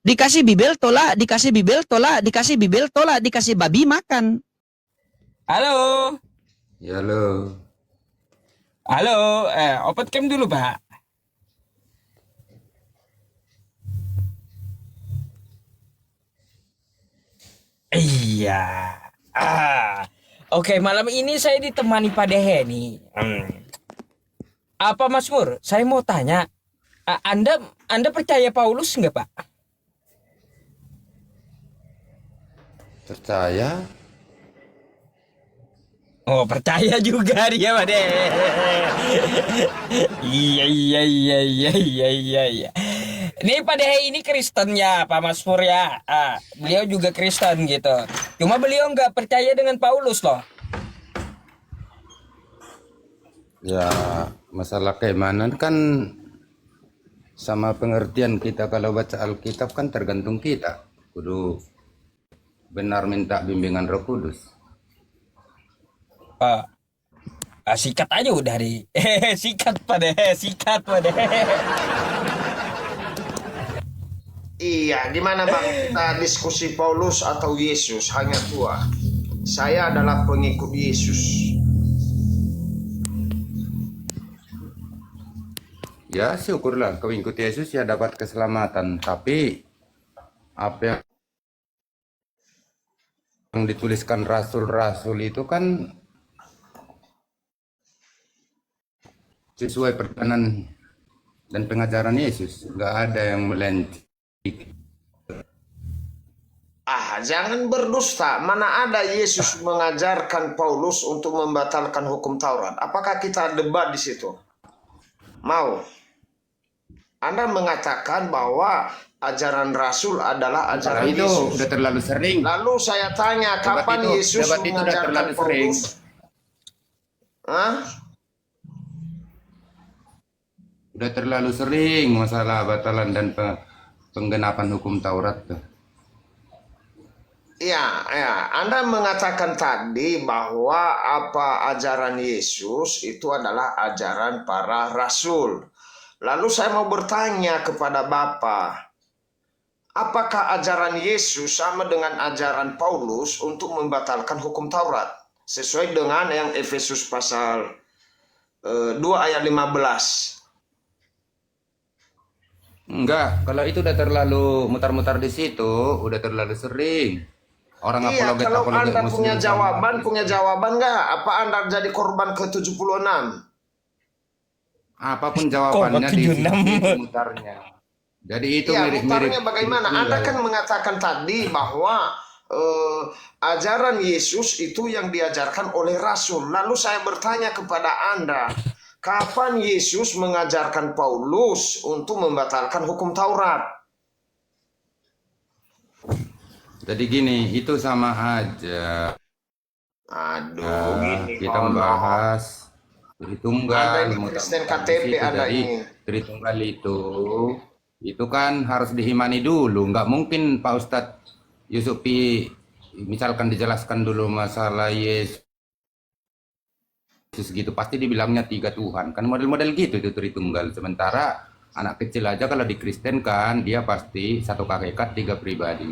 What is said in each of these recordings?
Dikasih bibel tolak, dikasih bibel tolak, dikasih bibel tolak, dikasih babi makan. Halo. Ya lo, Halo, open cam dulu, Pak. Iya. Oke, malam ini saya ditemani Pak Dehe nih. Apa Mas Mur? Saya mau tanya, Anda percaya Paulus nggak, Pak? percaya? Oh, percaya juga dia, Pak Dehe. Iya, iya, iya, iya, iya, iya, iya. Nih Pak Dehe ini Kristen ya, Pak Mas Mur ya. Beliau juga Kristen gitu. Cuma beliau nggak percaya dengan Paulus loh. Ya, masalah keimanan kan sama pengertian kita kalau baca Alkitab kan tergantung kita. Kudu benar minta bimbingan Roh Kudus. Ah, sikat aja udah di. Sikat Pak Dehe, sikat Pak Dehe. Iya, gimana Bang? Kita diskusi Paulus atau Yesus, hanya dua. Saya adalah pengikut Yesus. Ya, syukurlah kau ikut Yesus ya dapat keselamatan. Tapi apa yang dituliskan rasul-rasul itu kan sesuai perkanan dan pengajaran Yesus. Nggak ada yang melenceng. Jangan berdusta. Mana ada Yesus mengajarkan Paulus untuk membatalkan hukum Taurat? Apakah kita debat di situ? Mau? Anda mengatakan bahwa ajaran Rasul adalah ajaran itu Yesus. udah terlalu sering. Lalu saya tanya, kapan Yesus debat itu udah mengajarkan terlalu sering. Paulus? Hah? Udah terlalu sering masalah batalan dan penggenapan hukum Taurat tuh. Ya, Anda mengatakan tadi bahwa apa ajaran Yesus itu adalah ajaran para rasul. Lalu saya mau bertanya kepada Bapak, apakah ajaran Yesus sama dengan ajaran Paulus untuk membatalkan hukum Taurat? Sesuai dengan yang Efesus pasal 2 ayat 15. Enggak, kalau itu udah terlalu mutar-mutar di situ, udah terlalu sering. Orang Iya, apologet kalau Anda Muslim punya jawaban nggak? Apa Anda jadi korban ke-76? apapun jawabannya di situ itu mutarnya. Jadi itu Ya, mirip-mirip. mutarnya bagaimana? Anda kan mengatakan tadi bahwa ajaran Yesus itu yang diajarkan oleh Rasul. Lalu saya bertanya kepada Anda, kapan Yesus mengajarkan Paulus untuk membatalkan hukum Taurat? Jadi gini, itu sama aja. Aduh, gini Kita membahas Tritunggal, Anda ini Kristen KTP Anda jadi ini. Tritunggal itu kan harus diimani dulu. Nggak mungkin Pak Ustadz Yusufi misalkan dijelaskan dulu masalah Yesus gitu, pasti dibilangnya 3 Tuhan. Kan model-model gitu itu Tritunggal. Sementara anak kecil aja kalau di Kristen kan dia pasti satu hakikat 3 pribadi.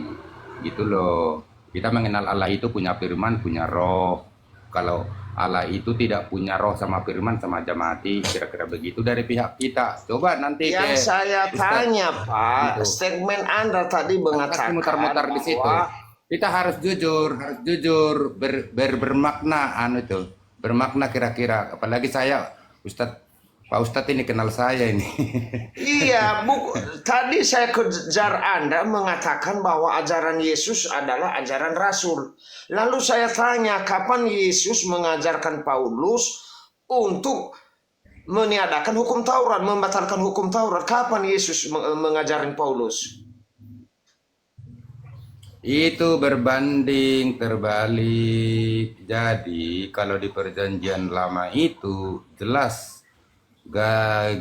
Gitu loh. Kita mengenal Allah itu punya firman, punya roh. Kalau Allah itu tidak punya roh sama firman sama aja mati, kira-kira begitu dari pihak kita. Coba nanti Yang saya tanya Pak, gitu. statement Anda tadi mengatakan mutar-mutar di situ. Kita harus jujur, bermakna itu, bermakna kira-kira. Apalagi saya, Pak Ustadz ini kenal saya ini. Iya, tadi saya kejar Anda mengatakan bahwa ajaran Yesus adalah ajaran Rasul. Lalu saya tanya, kapan Yesus mengajarkan Paulus untuk meniadakan hukum Taurat, membatalkan hukum Taurat? Kapan Yesus mengajarin Paulus? Itu berbanding terbalik. Jadi kalau di perjanjian lama itu jelas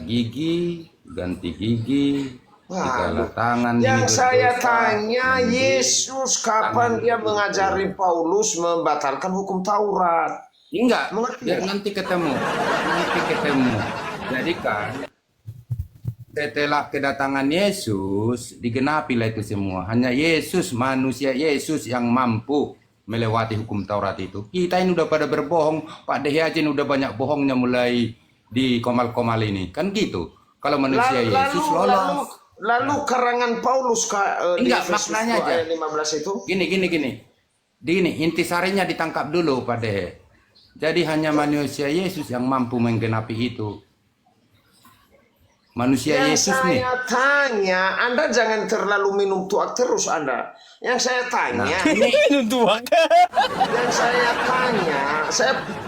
gigi ganti gigi, segala tangan. Yang saya tanya, Yesus kapan dia mengajari Paulus membatalkan hukum Taurat? Enggak, biar nanti ketemu. Jadi kan setelah kedatangan Yesus digenapilah itu semua. Hanya Yesus, manusia Yesus yang mampu melewati hukum Taurat itu. Kita ini udah pada berbohong. Pak Dehe aja ini udah banyak bohongnya mulai di komal-komal ini. Kan gitu. Kalau manusia Yesus lolos. Lalu karangan Paulus di Enggak, Efesus maknanya 2 aja. ayat 15 itu. Gini, intisarinya ditangkap dulu Pak Dehe. Jadi hanya manusia Yesus yang mampu menggenapi itu. Manusia Yang Yesus nih. saya tanya, Anda jangan terlalu minum tuak terus Anda. Yang saya tanya, yang saya tanya,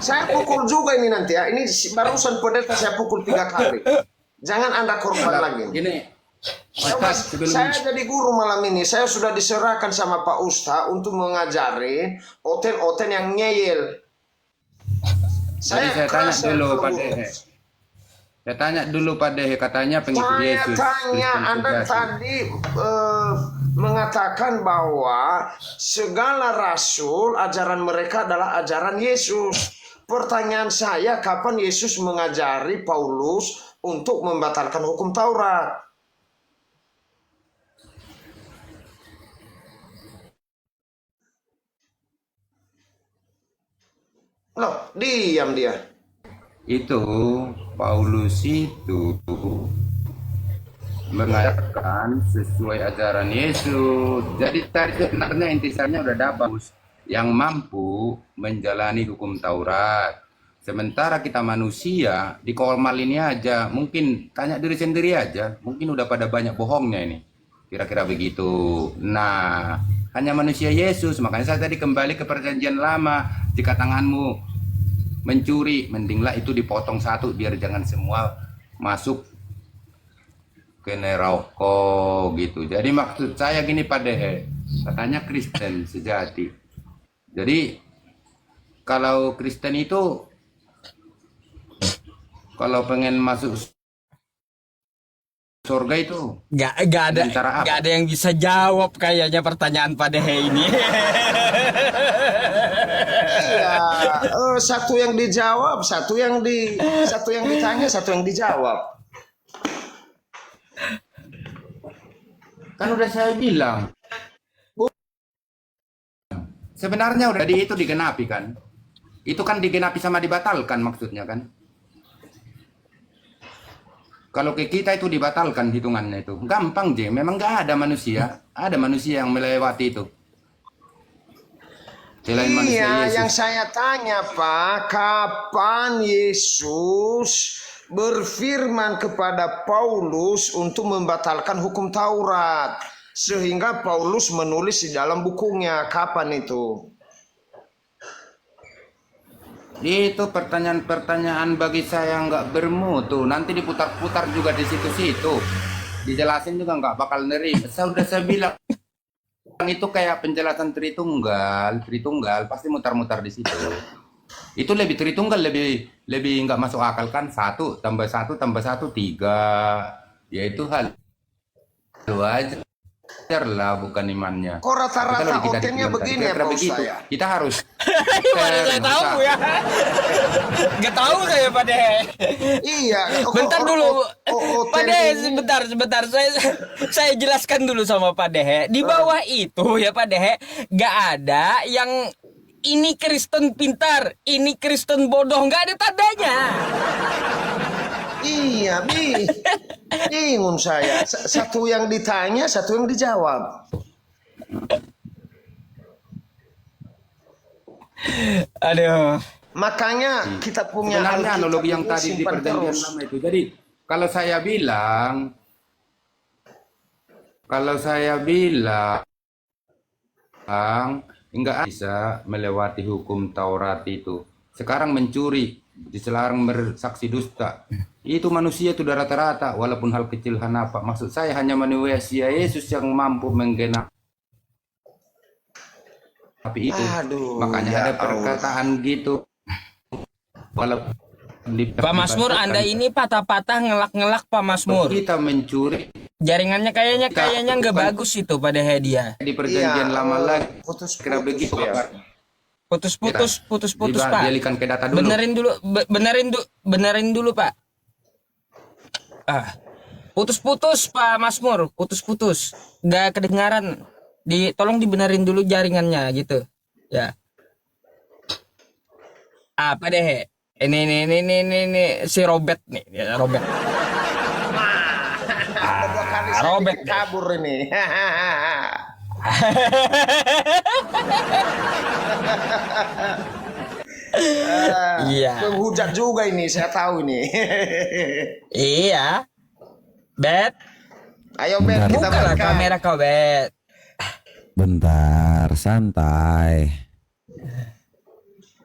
saya pukul juga ini nanti ya. Ini barusan pendeta saya pukul 3 kali. Jangan Anda korban lagi. Gini, Mas, saya jadi guru malam ini. Saya sudah diserahkan sama Pak Ustaz untuk mengajari oten-oten yang ngeyel. Jadi saya tanya keras dulu saya Pak Dehe. Saya tanya dulu Pak Dehe, katanya pengikut Saya Yesus. tanya, Kristen Anda sejati. tadi mengatakan bahwa segala rasul ajaran mereka adalah ajaran Yesus. Pertanyaan saya, kapan Yesus mengajari Paulus untuk membatalkan hukum Taurat? Loh, diam dia. Itu Paulus itu mengatakan sesuai ajaran Yesus. Jadi tadi sebenarnya intisannya udah dapat yang mampu menjalani hukum Taurat. Sementara kita manusia di kolmal ini aja, mungkin tanya diri sendiri aja, mungkin udah pada banyak bohongnya ini. Kira-kira begitu. Nah, hanya manusia Yesus. Makanya saya tadi kembali ke perjanjian lama. Jika tanganmu mencuri, mendinglah itu dipotong satu biar jangan semua masuk ke neraka gitu. Jadi maksud saya gini Pak Dehe, katanya Kristen sejati. Jadi kalau Kristen itu kalau pengen masuk surga itu Gak cara apa? ada yang bisa jawab kayaknya pertanyaan Pak Dehe ini. Iya, satu yang dijawab, satu yang ditanya, satu yang dijawab. Kan udah saya bilang. Sebenarnya udah itu digenapi kan. Itu kan digenapi sama dibatalkan maksudnya kan. Kalau ke kita itu dibatalkan hitungannya itu. Gampang je, memang nggak ada manusia. Ada manusia yang melewati itu. Selain manusia Iya, Yesus. yang saya tanya Pak, kapan Yesus berfirman kepada Paulus untuk membatalkan hukum Taurat? Sehingga Paulus menulis di dalam bukunya, kapan itu? Itu pertanyaan-pertanyaan bagi saya nggak bermutu. Nanti diputar-putar juga di situ-situ. Dijelasin juga nggak bakal nerima. Saya bilang itu kayak penjelasan Tritunggal pasti mutar-mutar di situ. Itu lebih Tritunggal lebih nggak masuk akal kan, 1 tambah 1 tambah 1 3. Yaitu hal wajar lah, bukan imannya. Kok rata-rata otennya begini ya Pak Ustaz ya? Kita harus Mana saya tahu ya. Gak tahu saya Pak Dehe. Iya. Bentar dulu, Pak Dehe, ini- sebentar. Saya jelaskan dulu sama Pak Dehe. Di bawah itu ya Pak Dehe, gak ada yang ini Kristen pintar, ini Kristen bodoh, gak ada tandanya. Iya, bingung saya. Satu yang ditanya, satu yang dijawab. Aduh. Makanya kita punya sebenarnya Alkitab analogi yang ini tadi di simpan perjanjian terus. lama itu. Jadi kalau saya bilang enggak bisa melewati hukum Taurat itu. Sekarang mencuri, dilarang bersaksi dusta. Itu manusia itu udah rata-rata, walaupun hal kecil apa. Maksud saya hanya manusia Yesus yang mampu menggenapi itu. Aduh, Makanya ya ada Allah. perkataan gitu. Walaupun Pak Masmur, Anda ini patah-patah ngelak-ngelak Pak Masmur. kita mencuri Jaringannya kayaknya nggak bagus itu pada dia. di perjanjian Iya, lama lagi. putus-putus Kira begitu ya. Putus Pak. Dialihkan ke data dulu. Benerin dulu Pak. Putus-putus Pak Masmur, putus-putus. Nggak kedengaran. Tolong dibenerin dulu jaringannya gitu. Ya. Apa deh? Ini si Robert nih, ya, Robert. Kedua kali saya Robert bikin kabur ini. Iya. Menghujat juga ini, saya tahu ini. Iya. Bet, Ayo Bet, kita bukalah berangkat. kamera kau, Bet. Bentar, santai.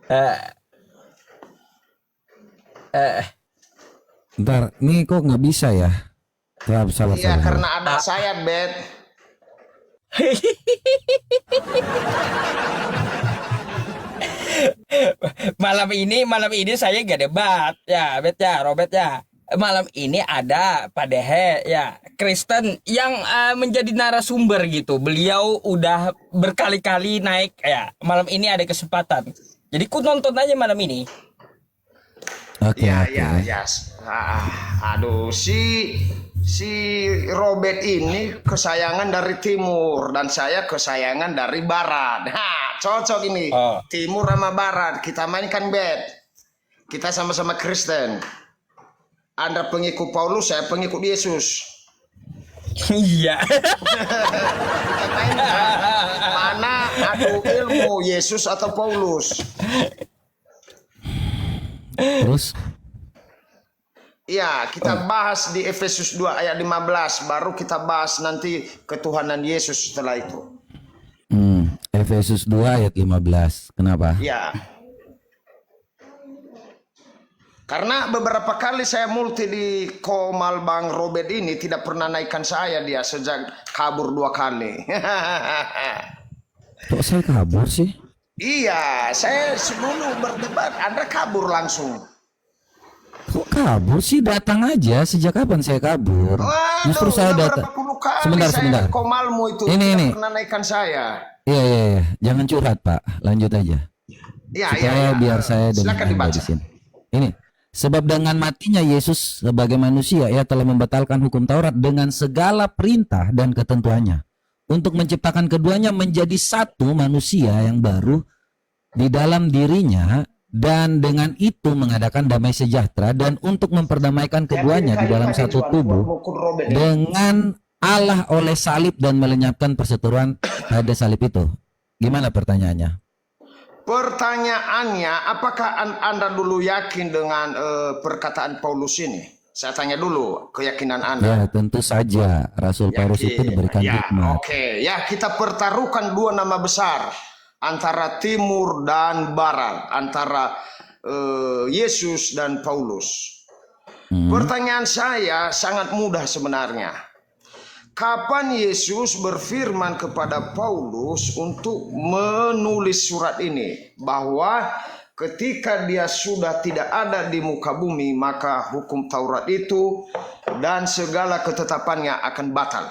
Eh, Bentar, ini kok nggak bisa ya? Sabar, Iya, sabar. karena ada saya Bet. malam ini saya gak debat ya, Bet ya, Robert ya. Malam ini ada Pak Dehe ya, Kristen yang menjadi narasumber gitu. Beliau udah berkali-kali naik ya. Malam ini ada kesempatan. Jadi ku nonton aja malam ini. Oke, Ya, oke. ya. Aduh, si Robert ini kesayangan dari timur dan saya kesayangan dari barat. Cocok ini. Oh. Timur sama barat kita mainkan Bet. Kita sama-sama Kristen. Anda pengikut Paulus, saya pengikut Yesus. Iya. Kita mainkan mana adu ilmu, Yesus atau Paulus. Terus, Iya, kita bahas di Efesus 2 ayat 15, baru kita bahas nanti ketuhanan Yesus setelah itu. Efesus 2 ayat 15. Kenapa? Ya. Karena beberapa kali saya multi di Komal Bang Robert ini tidak pernah naikkan saya dia sejak kabur 2 kali. Kok saya kabur sih? Iya, saya sebelum berdebat Anda kabur langsung. Kok kabur sih? Datang aja. Sejak kapan saya kabur? Justru Waduh, saya udah datang. berapa puluh kali Sebentar, saya sebentar. ke Komalmu itu Ini. tidak pernah naikkan saya. Iya. Jangan curhat, Pak. Lanjut aja. Iya, Supaya biar saya dengan silakan Anda dibaca. di sini. Ini. Sebab dengan matinya Yesus sebagai manusia, ia telah membatalkan hukum Taurat dengan segala perintah dan ketentuannya, untuk menciptakan keduanya menjadi satu manusia yang baru di dalam dirinya, dan dengan itu mengadakan damai sejahtera, dan untuk memperdamaikan keduanya di dalam satu tubuh dengan Allah oleh salib, dan melenyapkan perseteruan pada salib itu. Gimana pertanyaannya? Pertanyaannya, apakah Anda dulu yakin dengan perkataan Paulus ini? Saya tanya dulu keyakinan Anda. Ya, tentu saja Rasul Paulus itu diberikan Ya, hikmat. oke. Ya, kita pertaruhkan 2 nama besar antara timur dan barat, antara Yesus dan Paulus. Pertanyaan saya sangat mudah sebenarnya. Kapan Yesus berfirman kepada Paulus untuk menulis surat ini, bahwa ketika dia sudah tidak ada di muka bumi, maka hukum Taurat itu dan segala ketetapannya akan batal?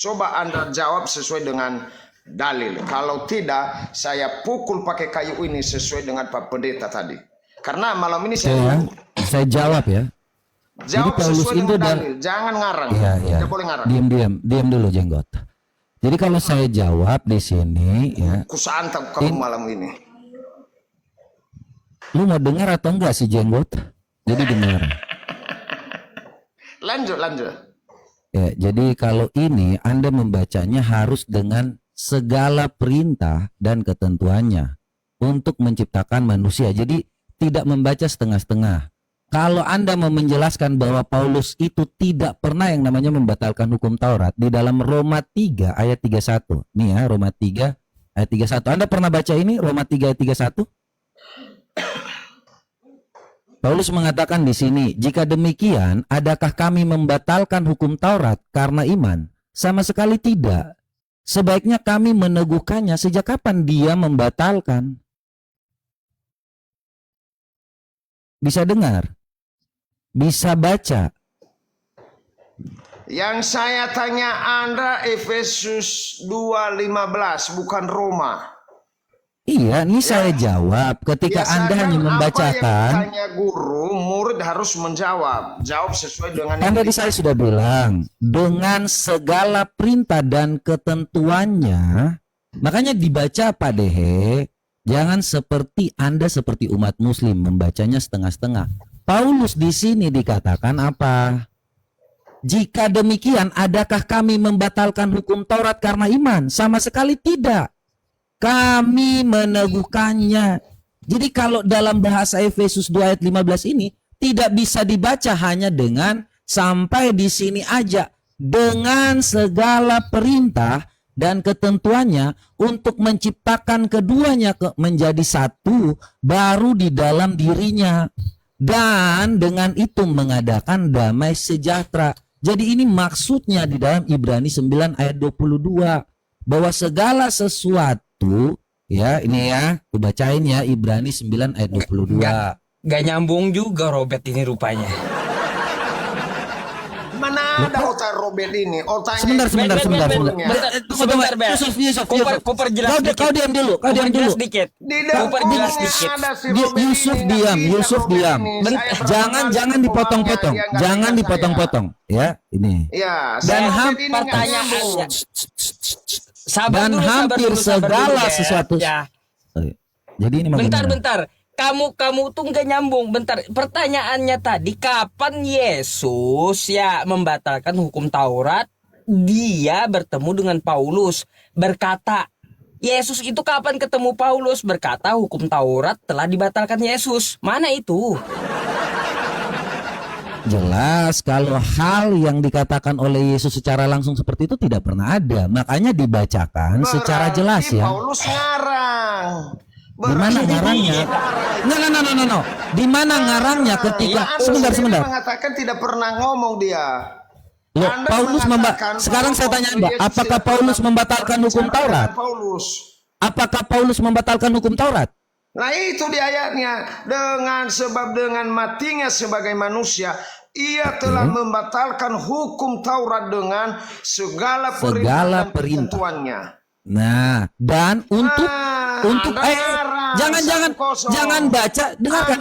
Coba Anda jawab sesuai dengan dalil. Kalau tidak, saya pukul pakai kayu ini sesuai dengan Pak Pendeta tadi. Karena malam ini Saya jawab ya. jawab Paulus sesuai itu dengan dalil. Jangan ngarang. Iya. Tidak boleh ngarang. Diam dulu jenggot. Jadi kalau saya jawab di sini ya, Kusantap kamu malam ini. lu mau dengar atau enggak sih jenggot? Jadi dengar. Lanjut. Ya, jadi kalau ini Anda membacanya harus dengan segala perintah dan ketentuannya untuk menciptakan manusia. Jadi tidak membaca setengah-setengah. Kalau Anda mau menjelaskan bahwa Paulus itu tidak pernah yang namanya membatalkan hukum Taurat, di dalam Roma 3 ayat 31. Nih ya, Roma 3 ayat 31. Anda pernah baca ini Roma 3 ayat 31? Paulus mengatakan di sini, jika demikian, adakah kami membatalkan hukum Taurat karena iman? Sama sekali tidak. Sebaiknya kami meneguhkannya. Sejak kapan dia membatalkan? Bisa dengar? Bisa baca? Yang saya tanya Anda Efesus 2:15, bukan Roma. Iya, ini saya jawab. Ketika Anda hanya Biasakan apa yang membacakan, ditanya guru, murid harus menjawab. Jawab sesuai dengan kan yang tadi saya sudah bilang, dengan segala perintah dan ketentuannya, makanya dibaca Pak Dehe, jangan seperti Anda seperti umat Muslim membacanya setengah-setengah. Paulus di sini dikatakan apa? Jika demikian, adakah kami membatalkan hukum Taurat karena iman? Sama sekali tidak. Kami meneguhkannya. Jadi kalau dalam bahasa Efesus 2 ayat 15 ini tidak bisa dibaca hanya dengan sampai di sini aja. Dengan segala perintah dan ketentuannya untuk menciptakan keduanya menjadi satu baru di dalam dirinya. Dan dengan itu mengadakan damai sejahtera. Jadi ini maksudnya di dalam Ibrani 9 ayat 22. Bahwa segala sesuatu, ya ini ya, aku bacain ya Ibrani 9 ayat 22. Gak nyambung juga Robert ini rupanya. mana ada otak Robert ini? Otaknya Sebentar. Sebentar, Ber. Yusuf. Kau perjelas dikit. Kau diam dulu. Kau perjelas dikit. di Kau perjelas dalamnya dikit. ada si Robert Yusuf ini, diam, nggak bisa Yusuf Robert diam. ini. Saya berapa Jangan kali dipotong-potong. dia nggak Jangan dengar dipotong-potong. Ya, ini. saya. Ya, Dan saya ham- Robert ini nggak Pertanyaannya. nyambung. Sabar Dan dulu, hampir sabar segala dulu, sesuatu. Ya. Jadi ini bagaimana? Bentar. Kamu tuh nggak nyambung. Bentar. Pertanyaannya tadi, kapan Yesus ya membatalkan hukum Taurat? Dia bertemu dengan Paulus, berkata, Yesus itu kapan ketemu Paulus? Berkata hukum Taurat telah dibatalkan Yesus. Mana itu? Jelas kalau hal yang dikatakan oleh Yesus secara langsung seperti itu tidak pernah ada. Makanya dibacakan secara Berarti jelas ya. Paulus ngarang. Di mana ngarangnya? No. Di mana ngarangnya ketika Anda sendiri sebentar. mengatakan tidak pernah ngomong dia. Loh, Anda Paulus mengatakan sekarang saya bahwa tanya Anda, Yesus apakah tidak Paulus pernah membatalkan hukum berbicara Taurat? dengan Paulus. Apakah Paulus membatalkan hukum Taurat? Nah itu di ayatnya, dengan matinya sebagai manusia ia telah membatalkan hukum Taurat dengan segala perintah dan ketentuannya. Nah, dan untuk Anda ngarang, jangan baca, dengarkan.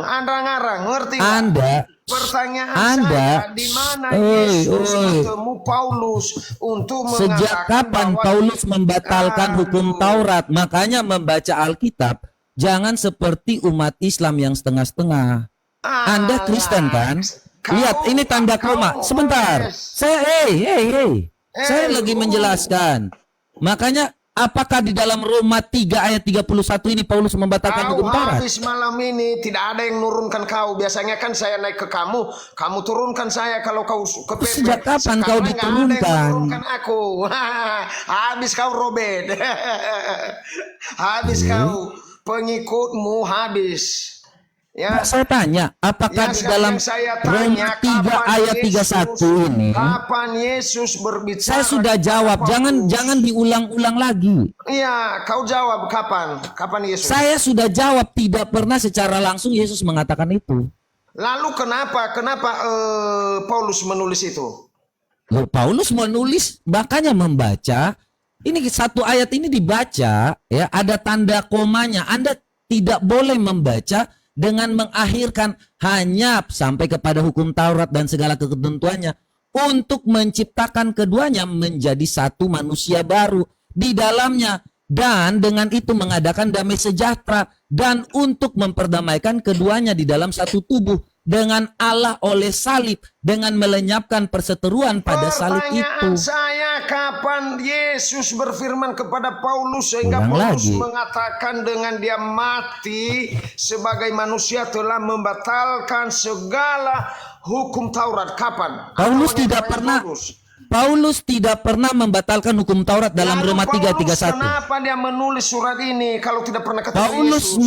Anda ngarang, ngerti nggak? Anda Pertanyaan saya, di mana Yesus bertemu Paulus untuk sejak mengatakan kapan bahwa Paulus membatalkan hukum Taurat? Makanya membaca Alkitab jangan seperti umat Islam yang setengah-setengah. Anda Kristen kan? Lihat ini tanda koma. Sebentar. Saya saya lagi menjelaskan. Makanya apakah di dalam Roma 3 ayat 31 ini Paulus membatalkan kau hukum Taurat? habis malam ini tidak ada yang nurunkan kau. Biasanya kan saya naik ke kamu, kamu turunkan saya kalau kau kepepet. Sejak kapan kau Sekarang nggak ada yang diturunkan? menurunkan aku. Habis kau Robert. Habis kau, pengikutmu habis. Ya. Saya tanya, apakah di dalam Roma 3 ayat 31 ini? Kapan Yesus berbicara? Saya sudah jawab, jangan diulang-ulang lagi. Iya, kau jawab kapan? Kapan Yesus? Saya sudah jawab, tidak pernah secara langsung Yesus mengatakan itu. Lalu kenapa Paulus menulis itu? Loh, Paulus menulis, makanya membaca. Ini satu ayat ini dibaca, ya ada tanda komanya. Anda tidak boleh membaca dengan mengakhirkan hanya sampai kepada hukum Taurat dan segala ketentuannya untuk menciptakan keduanya menjadi satu manusia baru di dalamnya dan dengan itu mengadakan damai sejahtera dan untuk memperdamaikan keduanya di dalam satu tubuh dengan Allah oleh salib dengan melenyapkan perseteruan pada salib itu. Pertanyaan saya, kapan Yesus berfirman kepada Paulus sehingga Ulang Paulus lagi. mengatakan dengan dia mati sebagai manusia telah membatalkan segala hukum Taurat? Kapan? Paulus Apa tidak penyampaian pernah Paulus? Paulus tidak pernah membatalkan hukum Taurat dalam Lalu Roma Paulus 3:31. kenapa dia menulis surat ini kalau tidak pernah ketemu Paulus Yesus?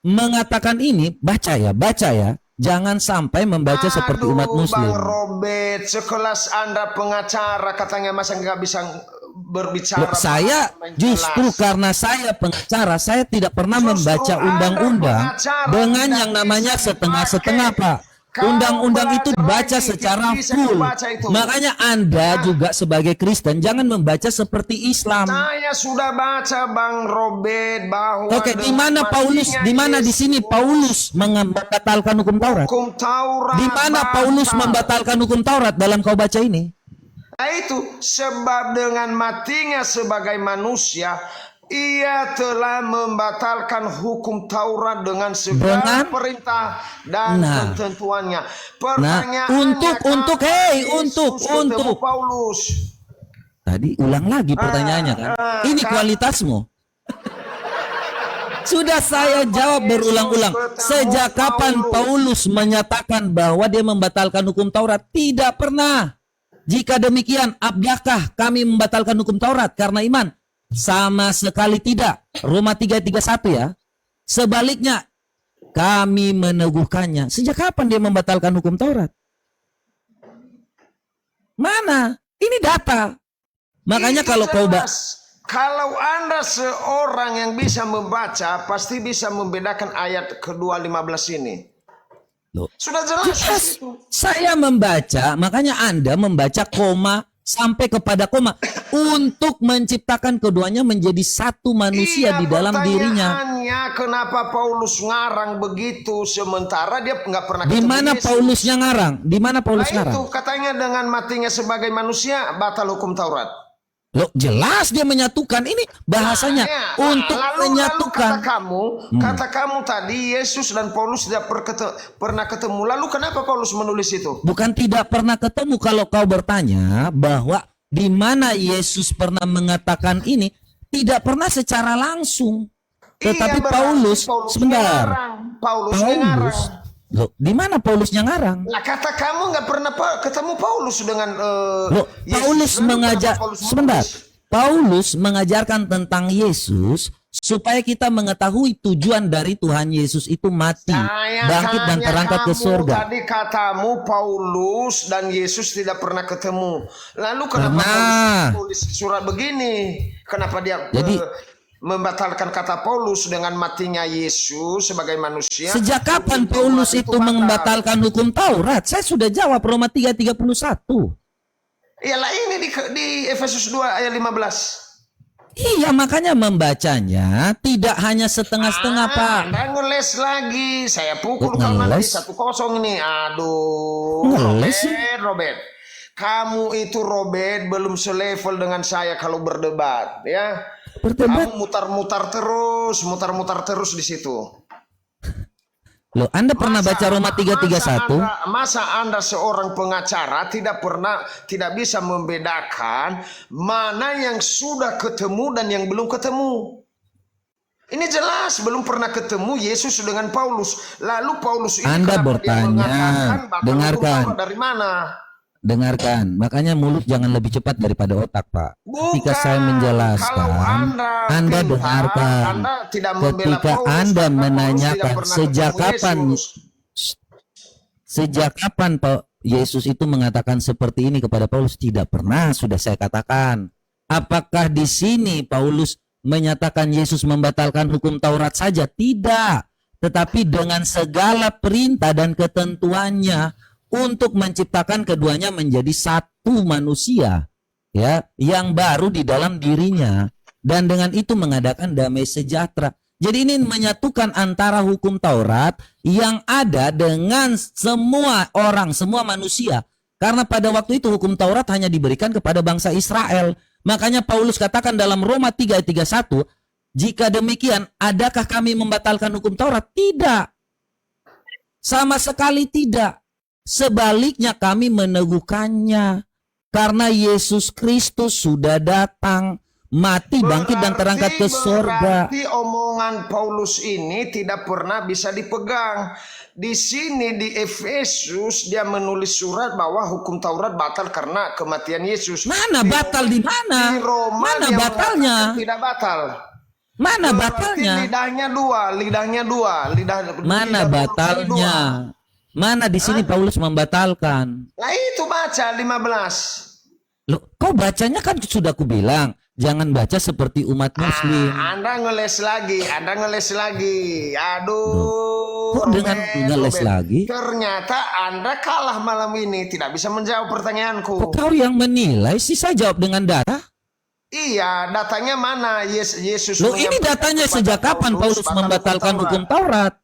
mengatakan ini, baca ya. Jangan sampai membaca seperti umat Muslim. Bang Robert, sekelas Anda pengacara katanya masa nggak bisa berbicara. Loh, saya justru karena saya pengacara, saya tidak pernah membaca undang-undang dengan yang namanya setengah-setengah, Pak. Undang-undang itu belajar baca lagi, secara bisa full. baca itu. Makanya Anda juga sebagai Kristen jangan membaca seperti Islam. Saya sudah baca Bang Robert bahwa Oke, di dengan mana Paulus? matinya Di mana di sini Yesus, Paulus membatalkan hukum Taurat? hukum Taurat Di mana Paulus batal. membatalkan hukum Taurat dalam kau baca ini? Nah, itu sebab dengan matinya sebagai manusia ia telah membatalkan hukum Taurat dengan segala Dengan? perintah dan Nah. ketentuannya. untuk Paulus. Tadi ulang lagi pertanyaannya kan? Ini kualitasmu. Sudah saya jawab berulang-ulang. Sejak kapan Paulus menyatakan bahwa dia membatalkan hukum Taurat? Tidak pernah. Jika demikian, apakah kami membatalkan hukum Taurat karena iman? Sama sekali tidak. Roma 3:31 ya. Sebaliknya, kami meneguhkannya. Sejak kapan dia membatalkan hukum Taurat? Mana? Ini data. Makanya Itu kalau kau kalau Anda seorang yang bisa membaca, pasti bisa membedakan ayat kedua 15 ini. Loh, Sudah jelas jelas. itu. Saya membaca, makanya Anda membaca koma sampai kepada koma untuk menciptakan keduanya menjadi satu manusia Iya, di dalam dirinya. pertanyaannya, kenapa Paulus ngarang begitu sementara dia nggak pernah Di ketemu mana Yesus? Paulusnya ngarang? Di mana Paulus Nah, itu ngarang? katanya dengan matinya sebagai manusia batal hukum Taurat. Loh, jelas dia menyatukan. Ini bahasanya Nah, untuk lalu menyatukan. kata kamu tadi Yesus dan Paulus tidak pernah ketemu. Lalu kenapa Paulus menulis itu? Bukan tidak pernah ketemu. Kalau kau bertanya bahwa di mana Yesus pernah mengatakan ini, tidak pernah secara langsung. Tetapi Iya, berarti Paulus, sebentar. Paulus ngarang. Loh, di mana Paulusnya ngarang? Lah kata kamu nggak pernah ketemu Paulus dengan Loh, Yesus. Paulus Lalu mengajar kenapa Paulus sebentar. menulis? Paulus mengajarkan tentang Yesus supaya kita mengetahui tujuan dari Tuhan Yesus itu mati, Saya bangkit dan tanya terangkat ke kamu, surga. Tadi katamu Paulus dan Yesus tidak pernah ketemu. Lalu kenapa Nah. Paulus tulis surat begini? Kenapa dia Jadi- membatalkan kata Paulus dengan matinya Yesus sebagai manusia? Sejak kapan Hukum Paulus Taurat itu batal. membatalkan hukum Taurat? Saya sudah jawab Roma 3:31. Iyalah ini di Efesus 2 ayat 15. Iya, makanya membacanya tidak hanya setengah-setengah, Pak. Anda ngeles lagi. Saya pukul Kok kamu nanti ngeles? 1-0 ini. Aduh. Ngeles sih? Robert. Kamu itu Robert belum selevel dengan saya kalau berdebat, ya. Berdebat. Kamu mutar-mutar terus di situ. Loh, Anda pernah baca Roma 3:31? Masa Anda seorang pengacara tidak bisa membedakan mana yang sudah ketemu dan yang belum ketemu. Ini jelas belum pernah ketemu Yesus dengan Paulus. Lalu Paulus ini Anda kenapa dia bertanya, mengatakan batal dengarkan. hukum Taurat dari mana? Dengarkan, makanya mulut jangan lebih cepat daripada otak, Pak. Ketika Bukan. saya menjelaskan, Kalau Anda pintar, dengarkan. Anda tidak membela Ketika Paulus, Anda karena Paulus menanyakan tidak pernah sejak ketemu kapan Yesus. sejak kapan Pak Yesus itu mengatakan seperti ini kepada Paulus? Tidak pernah, sudah saya katakan. Apakah di sini Paulus menyatakan Yesus membatalkan hukum Taurat saja? Tidak. Tetapi dengan segala perintah dan ketentuannya untuk menciptakan keduanya menjadi satu manusia, ya, yang baru di dalam dirinya, dan dengan itu mengadakan damai sejahtera. Jadi ini menyatukan antara hukum Taurat yang ada dengan semua orang, semua manusia. Karena pada waktu itu hukum Taurat hanya diberikan kepada bangsa Israel. Makanya Paulus katakan dalam Roma 3:31, jika demikian, adakah kami membatalkan hukum Taurat? Tidak. Sama sekali tidak. Sebaliknya kami meneguhkannya. Karena Yesus Kristus sudah datang, mati, bangkit, dan terangkat ke surga. Berarti omongan Paulus ini tidak pernah bisa dipegang. Di sini di Efesus dia menulis surat bahwa hukum Taurat batal karena kematian Yesus. Mana batal di mana? Di Roma Mana dia batalnya? mengatakan tidak batal. Mana Berarti batalnya? lidahnya dua. Mana lidah batalnya? dua. Mana di sini Paulus membatalkan? Nah itu baca 15. Loh, kau bacanya kan sudah kubilang. jangan baca seperti umat Muslim. Anda ngeles lagi. Aduh. Kok dengan ngeles lagi? Ternyata Anda kalah malam ini, tidak bisa menjawab pertanyaanku. Kok kau yang menilai sih? Saya jawab dengan data. Iya, datanya mana? Yesus. Loh, ini datanya sejak kapan Paulus membatalkan hukum Taurat?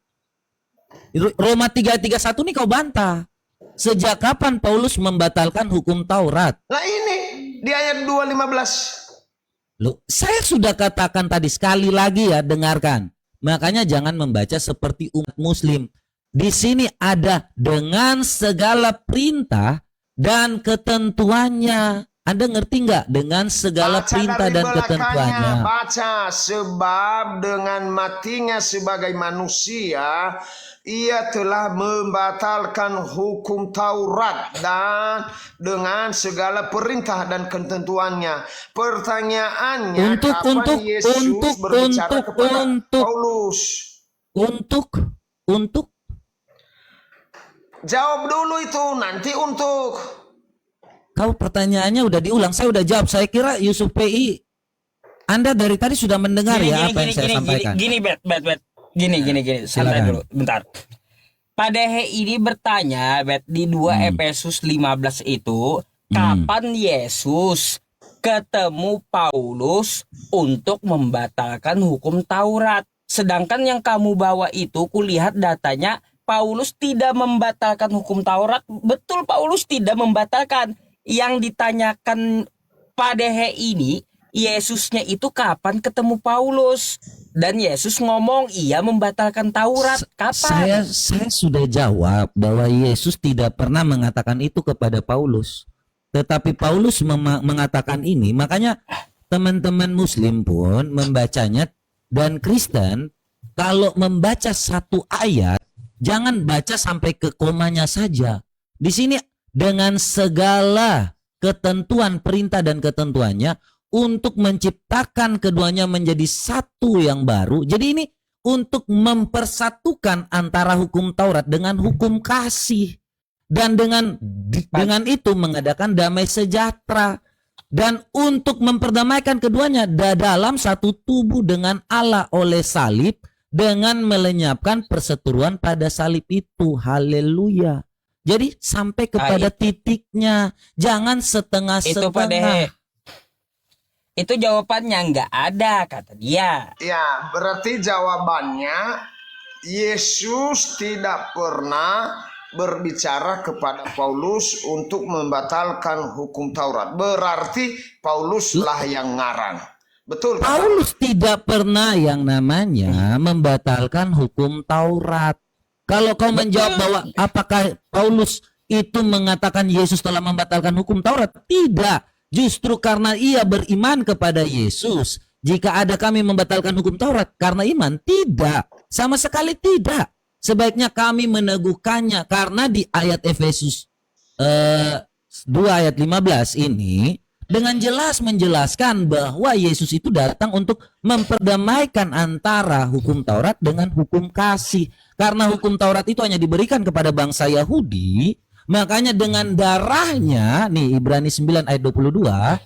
Roma 3:31 nih kau bantah. Sejak kapan Paulus membatalkan hukum Taurat? Nah ini di ayat 2:15. Loh, saya sudah katakan tadi, sekali lagi ya, dengarkan. Makanya jangan membaca seperti umat Muslim. Di sini ada dengan segala perintah dan ketentuannya. Anda ngerti nggak? Dengan segala Baca perintah dari dan belakangnya, ketentuannya. baca, sebab dengan matinya sebagai manusia ia telah membatalkan hukum Taurat dan dengan segala perintah dan ketentuannya. Pertanyaannya, kapan Yesus berbicara kepada Paulus? Untuk Jawab dulu itu, nanti untuk. kau pertanyaannya udah diulang, saya udah jawab. Saya kira Yusuf PI, Anda dari tadi sudah mendengar ya apa yang saya sampaikan. Gini, bet. Gini, santai Silakan. dulu, bentar. Pak Dehe ini bertanya, bet, di 2 Efesus 15 itu, kapan Yesus ketemu Paulus untuk membatalkan hukum Taurat? Sedangkan yang kamu bawa itu, kulihat datanya, Paulus tidak membatalkan hukum Taurat. Betul, Paulus tidak membatalkan. Yang ditanyakan Pak Dehe ini, Yesusnya itu kapan ketemu Paulus? Dan Yesus ngomong ia membatalkan Taurat. Kapan? Saya sudah jawab bahwa Yesus tidak pernah mengatakan itu kepada Paulus. Tetapi Paulus mengatakan ini, makanya teman-teman Muslim pun membacanya, dan Kristen kalau membaca satu ayat jangan baca sampai ke komanya saja. Di sini dengan segala ketentuan, perintah dan ketentuannya untuk menciptakan keduanya menjadi satu yang baru. Jadi ini untuk mempersatukan antara hukum Taurat dengan hukum kasih. Dan dengan itu mengadakan damai sejahtera. Dan untuk memperdamaikan keduanya dalam satu tubuh dengan Allah oleh salib, dengan melenyapkan perseteruan pada salib itu. Haleluya. Jadi sampai kepada titiknya, jangan Itu Pak Dehe. setengah-setengah. Itu jawabannya nggak ada, kata dia. Ya, berarti jawabannya Yesus tidak pernah berbicara kepada Paulus untuk membatalkan hukum Taurat. Berarti Pauluslah yang ngarang. Betul kan? Paulus tidak pernah yang namanya membatalkan hukum Taurat. Kalau kau menjawab bahwa apakah Paulus itu mengatakan Yesus telah membatalkan hukum Taurat? Tidak. Justru karena ia beriman kepada Yesus. Jika ada kami membatalkan hukum Taurat karena iman? Tidak. Sama sekali tidak. Sebaiknya kami meneguhkannya. Karena di ayat Efesus 2 ayat 15 ini dengan jelas menjelaskan bahwa Yesus itu datang untuk memperdamaikan antara hukum Taurat dengan hukum kasih. Karena hukum Taurat itu hanya diberikan kepada bangsa Yahudi, makanya dengan darahnya, nih Ibrani 9 ayat 22,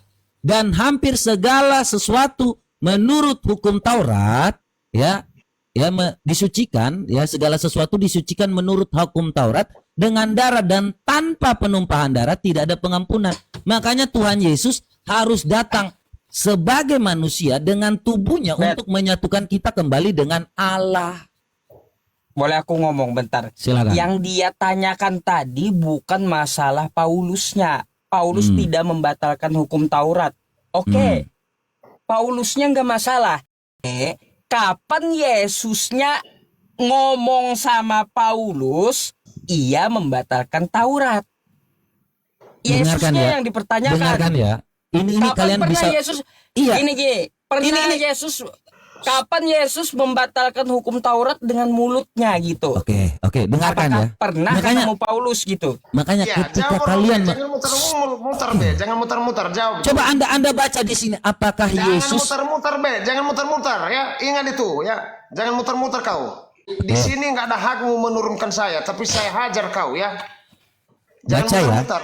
dan hampir segala sesuatu menurut hukum Taurat, disucikan, segala sesuatu disucikan menurut hukum Taurat dengan darah, dan tanpa penumpahan darah tidak ada pengampunan. Makanya Tuhan Yesus harus datang sebagai manusia dengan tubuhnya untuk menyatukan kita kembali dengan Allah. Boleh aku ngomong bentar? Silakan. Yang dia tanyakan tadi bukan masalah Paulusnya. Paulus tidak membatalkan hukum Taurat. Oke. Paulusnya nggak masalah. Kapan Yesusnya ngomong sama Paulus, ia membatalkan Taurat? Yesusnya yang dipertanyakan. Dengarkan ya. Ini Kapan kalian pernah bisa. Yesus? Iya. Gini. Pernah Yesus? Kapan Yesus membatalkan hukum Taurat dengan mulutnya gitu? Oke, dengarkan Apakah ya. pernah ketemu Paulus gitu? Makanya Ya, ketika jawab kalian jangan muter-muter, Be. Jangan muter-muter, jawab. coba Anda baca di sini, apakah Jangan Yesus muter-muter, Be. Jangan muter-muter ya. Ingat itu ya. Jangan muter-muter kau. Di sini nggak ada hakmu menurunkan saya, tapi saya hajar kau ya. Jangan Baca ya. muter-muter.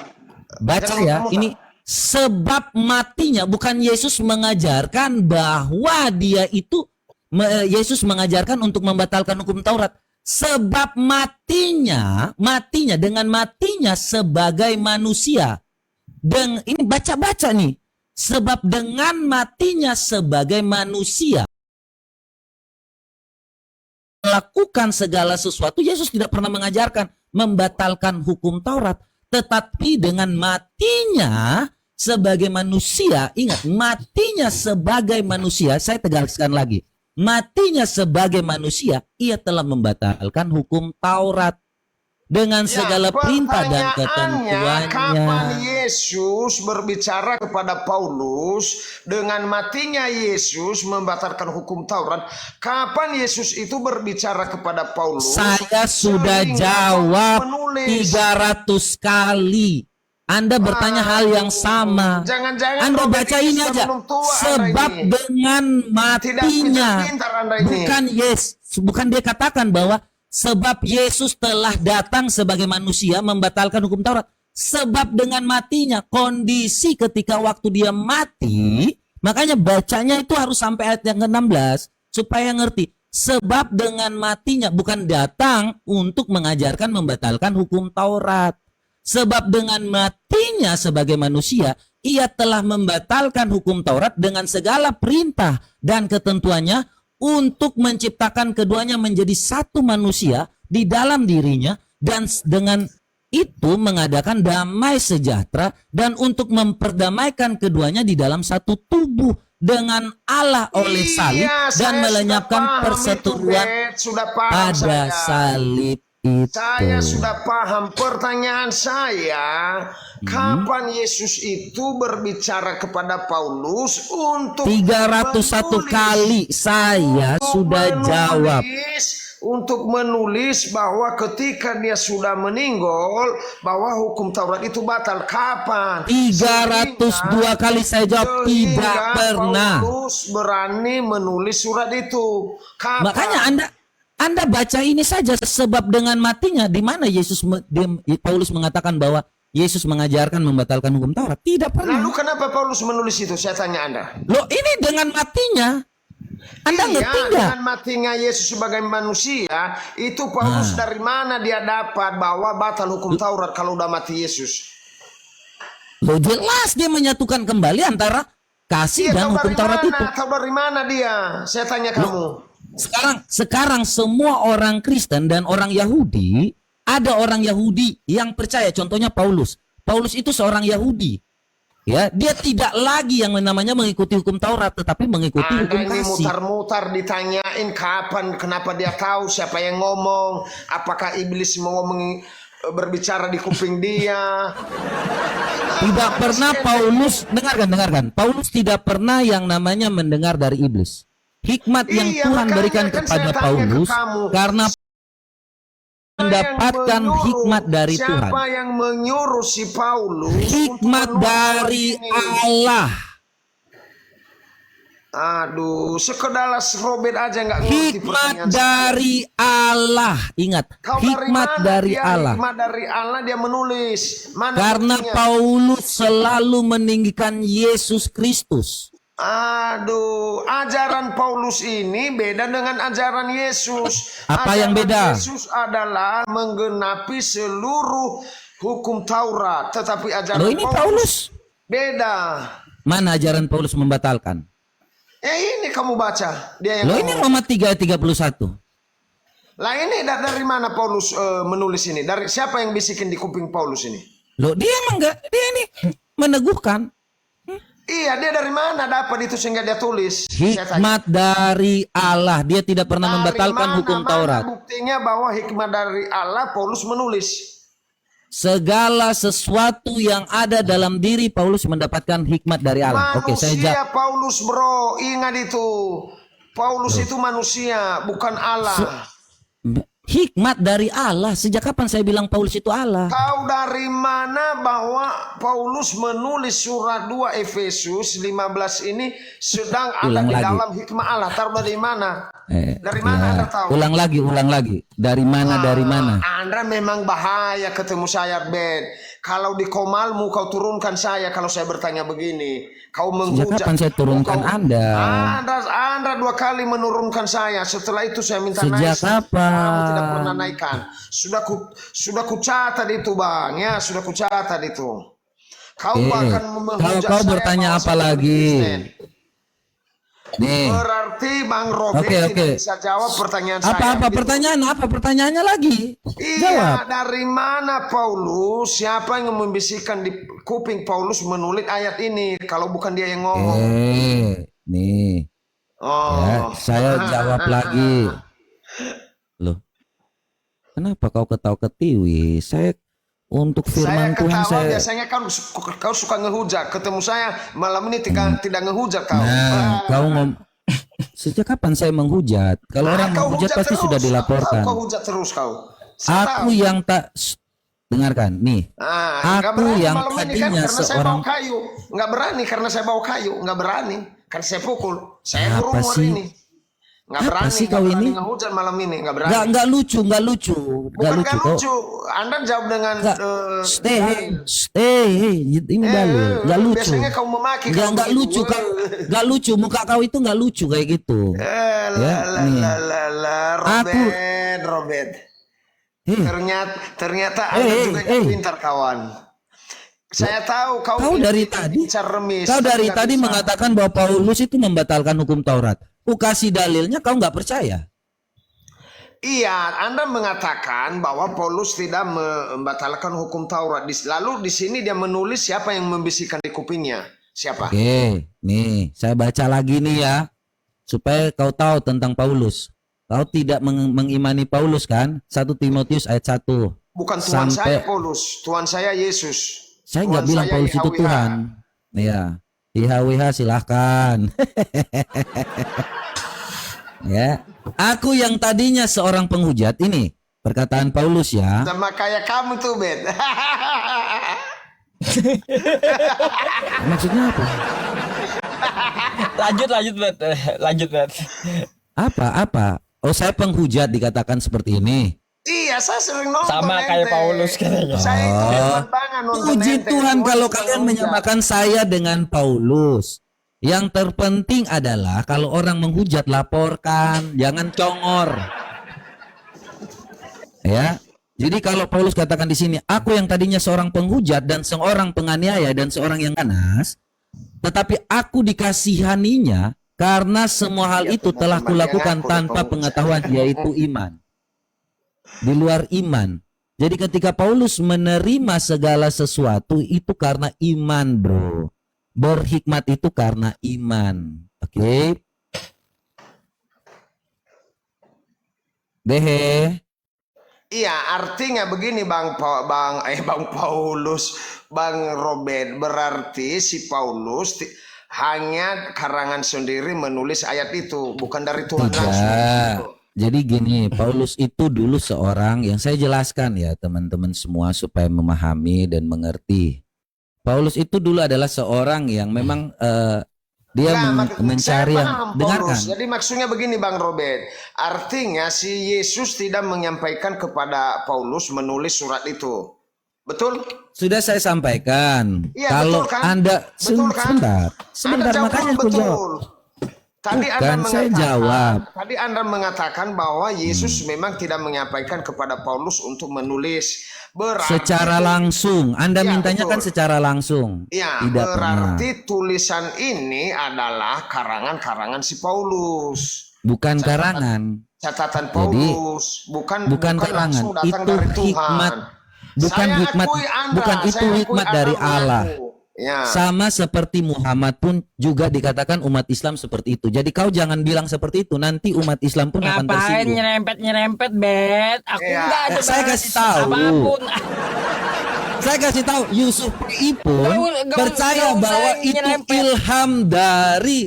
Baca Jangan ya. muter-muter. Sebab matinya, bukan Yesus mengajarkan bahwa dia itu, Yesus mengajarkan untuk membatalkan hukum Taurat. Sebab matinya dengan matinya sebagai manusia. Dan ini baca-baca nih. Sebab dengan matinya sebagai manusia melakukan segala sesuatu, Yesus tidak pernah mengajarkan membatalkan hukum Taurat, tetapi dengan matinya sebagai manusia, ingat, matinya sebagai manusia, saya tegaskan lagi, matinya sebagai manusia, ia telah membatalkan hukum Taurat dengan segala perintah dan ketentuannya. Kapan Yesus berbicara kepada Paulus dengan matinya Yesus membatalkan hukum Taurat? Kapan Yesus itu berbicara kepada Paulus? Saya sudah jawab 300 kali. Anda bertanya hal yang sama. Jangan-jangan Anda baca ini aja. Sebab dengan matinya, bukan dia katakan bahwa sebab Yesus telah datang sebagai manusia membatalkan hukum Taurat. Sebab dengan matinya, kondisi ketika waktu dia mati, makanya bacanya itu harus sampai ayat yang ke-16 supaya ngerti. Sebab dengan matinya, bukan datang untuk mengajarkan membatalkan hukum Taurat. Sebab dengan matinya sebagai manusia, ia telah membatalkan hukum Taurat dengan segala perintah dan ketentuannya untuk menciptakan keduanya menjadi satu manusia di dalam dirinya, dan dengan itu mengadakan damai sejahtera, dan untuk memperdamaikan keduanya di dalam satu tubuh dengan Allah oleh salib, dan melenyapkan perseteruan pada salib itu. Saya sudah paham. Pertanyaan saya, kapan Yesus itu berbicara kepada Paulus untuk 301 kali saya sudah jawab. Untuk menulis bahwa ketika dia sudah meninggal, bahwa hukum Taurat itu batal. Kapan? 302 kali saya jawab tidak pernah. Paulus berani menulis surat itu. Kapan? Makanya Anda baca ini saja, sebab dengan matinya, di mana Paulus mengatakan bahwa Yesus mengajarkan membatalkan hukum Taurat? Tidak pernah. Lalu kenapa Paulus menulis itu? Saya tanya Anda. Loh, ini dengan matinya. Anda ngerti nggak? Dengan matinya Yesus sebagai manusia, itu Paulus dari mana dia dapat bahwa batal hukum Taurat kalau udah mati Yesus? Loh, jelas dia menyatukan kembali antara kasih dan hukum Taurat itu. Tahu dari mana dia? Saya tanya kamu. Sekarang semua orang Kristen dan orang Yahudi, ada orang Yahudi yang percaya, contohnya Paulus. Paulus itu seorang Yahudi. Ya, dia tidak lagi yang namanya mengikuti hukum Taurat, tetapi mengikuti hukum ini kasih. mutar-mutar ditanyain kapan, kenapa dia tahu, siapa yang ngomong, apakah iblis mau ngomong, berbicara di kuping dia. Tidak pernah Paulus, dengarkan. Paulus tidak pernah yang namanya mendengar dari iblis. Hikmat yang Tuhan berikan kepada Paulus karena mendapatkan hikmat dari Tuhan. Siapa yang menyuruh si Paulus? Hikmat dari Allah. Aduh, sekedar Robert aja nggak ngerti. Hikmat dari Allah. Ingat, hikmat dari Allah. Hikmat dari Allah dia menulis. Mana karena buktinya? Paulus selalu meninggikan Yesus Kristus. Aduh, ajaran Paulus ini beda dengan ajaran Yesus. Apa yang beda? Yesus adalah menggenapi seluruh hukum Taurat, tetapi ajaran Loh, ini Paulus beda. Mana ajaran Paulus membatalkan? Ini kamu baca. Dia yang Loh, ini Roma 3:31. Lah ini dari mana Paulus menulis ini? Dari siapa yang bisikin di kuping Paulus ini? Loh, dia emang enggak, dia ini meneguhkan. Iya, dia dari mana dapat itu sehingga dia tulis? Hikmat dari Allah. Dia tidak pernah membatalkan hukum Taurat. Buktinya bahwa hikmat dari Allah Paulus menulis. Segala sesuatu yang ada dalam diri Paulus mendapatkan hikmat dari Allah. Oke, saya jawab. Paulus, bro, ingat itu. Paulus itu manusia, bukan Allah. Hikmat dari Allah. Sejak kapan saya bilang Paulus itu Allah? Tahu dari mana bahwa Paulus menulis surat 2 Efesus 15 ini sedang ada di dalam hikmat Allah? Tahu dari mana? Dari mana Anda tahu? Ulang lagi. Dari mana? Anda memang bahaya ketemu saya, Ben. Kalau di komalmu kau turunkan saya, kalau saya bertanya begini, kau Sejak menghujat. kapan saya turunkan Anda? Anda 2 kali menurunkan saya. Setelah itu saya minta Sejak naik. Kamu tidak kapan? pernah naikkan. Sudah kucatat itu bang, ya sudah kucatat itu. Kau bahkan menghujat Kau saya bertanya bahwa apa saya lagi? Kristen. Nih. Berarti Bang Robert Oke. tidak bisa jawab pertanyaan saya. Apa Gitu. pertanyaan? Apa pertanyaannya lagi? Jawab. Iya, dari mana Paulus? Siapa yang membisikkan di kuping Paulus menulis ayat ini? Kalau bukan dia yang ngomong. Nih. Ya, saya jawab lagi. Loh. Kenapa kau ketawa-ketiwi? Saya untuk firman Saya Tuhan ketawa biasanya kau suka ngehujat. Ketemu saya malam ini tidak ngehujat kau. Nah, kau sejak kapan saya menghujat? Kalau orang kau menghujat hujat pasti terus. sudah dilaporkan. Kau hujat terus kau. Saya Aku tahu. yang tak dengarkan nih. Nggak Aku berani yang malam ini kan tadinya karena saya seorang bawa kayu. Nggak berani karena saya bawa kayu. Nggak berani. Kan saya pukul. Saya Apa berumur sih? ini. Nggak Apa berani. sih Nggak kau berani ini? ngehujat malam ini. Nggak berani. nggak lucu. Bukan Nggak nggak kok. lucu. Anda jawab dengan Ini dalil. Nggak lucu. Biasanya kau memaki. Nggak lucu kau. Nggak lucu. Muka kau itu nggak lucu kayak gitu. Nih. Robert. Eh, Ternyata Anda juga yang pintar kawan. Saya tahu Kau dari tadi remis. Kau dari Tidak tadi bisa. mengatakan bahwa Paulus itu membatalkan hukum Taurat. Ku kasih dalilnya, kau nggak percaya. Iya, Anda mengatakan bahwa Paulus tidak membatalkan hukum Taurat. Lalu di sini dia menulis siapa yang membisikkan di kupingnya. Siapa? Oke, nih saya baca lagi nih ya, supaya kau tahu tentang Paulus. Kau tidak mengimani Paulus kan? 1 Timotius ayat 1. Bukan Tuhan saya Sampai Paulus, Tuhan saya Yesus. saya Tuhan nggak bilang saya Paulus itu YHWH. Tuhan. Ya, YHWH silahkan. Ya, aku yang tadinya seorang penghujat ini perkataan Paulus ya. Sama kayak kamu tuh, Bet. Maksudnya apa? Lanjut, Bet. Apa? Oh, saya penghujat dikatakan seperti ini. Iya, saya sering nonton. Sama kayak Paulus katanya. Saya itu hebat banget nonton Puji ente. Tuhan Semua kalau suka kalian ngehujat. menyamakan saya dengan Paulus. Yang terpenting adalah kalau orang menghujat laporkan, jangan congor. Ya. Jadi kalau Paulus katakan di sini, aku yang tadinya seorang penghujat dan seorang penganiaya dan seorang yang ganas, tetapi aku dikasihaninya karena semua hal itu telah kulakukan tanpa pengetahuan, yaitu iman. Di luar iman. Jadi ketika Paulus menerima segala sesuatu itu karena iman, bro. Berhikmat itu karena iman. Oke. Dehe. Iya, artinya begini Bang Paulus, Bang Robert, berarti si Paulus hanya karangan sendiri menulis ayat itu, bukan dari Tuhan langsung. Tidak. Jadi gini, Paulus itu dulu seorang yang saya jelaskan ya teman-teman semua supaya memahami dan mengerti. Paulus itu dulu adalah seorang yang memang dia mencari yang dengarkan. Jadi maksudnya begini Bang Robert, artinya si Yesus tidak menyampaikan kepada Paulus menulis surat itu. Betul? Sudah saya sampaikan. Iya, Kalau betul kan? Anda Betul kan? sebentar Anda makanya jawab aku betul. jawab. Tadi Bukan, saya jawab. Tadi Anda mengatakan bahwa Yesus memang tidak menyampaikan kepada Paulus untuk menulis. Berarti Secara langsung, Anda Iya, mintanya betul. kan secara langsung. Ya, Tidak berarti tulisan ini adalah karangan-karangan si Paulus. bukan karangan. Catatan Jadi, Paulus, bukan karangan. langsung datang Itu dari Tuhan. hikmat. Bukan Saya hikmat, akui Anda, bukan itu saya akui hikmat Anda dari mengaku. Allah. Ya. Sama seperti Muhammad pun juga dikatakan umat Islam seperti itu. Jadi kau jangan bilang seperti itu, nanti umat Islam pun akan Ngapain tersinggung. nyerempet, Bet? Aku Iya. nggak ada Saya bahas kasih tahu. apapun. Saya kasih tahu Yusuf pun Nggak percaya usah bahwa itu nyerempet. ilham dari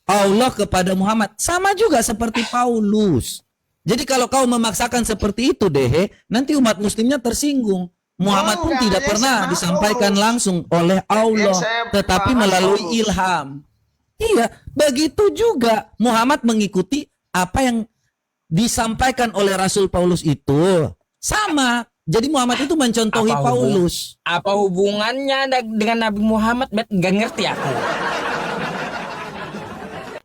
Allah kepada Muhammad. Sama juga seperti Paulus. Jadi kalau kau memaksakan seperti itu deh, nanti umat muslimnya tersinggung. Muhammad pun Enggak, tidak yang pernah saya disampaikan bahas langsung oleh Allah, Yang saya tetapi bahas melalui Paulus. ilham. Iya, begitu juga Muhammad mengikuti apa yang disampaikan oleh Rasul Paulus itu. Sama. Jadi Muhammad itu mencontohi Apa Paulus. Apa hubungannya dengan Nabi Muhammad? Bet, nggak ngerti aku.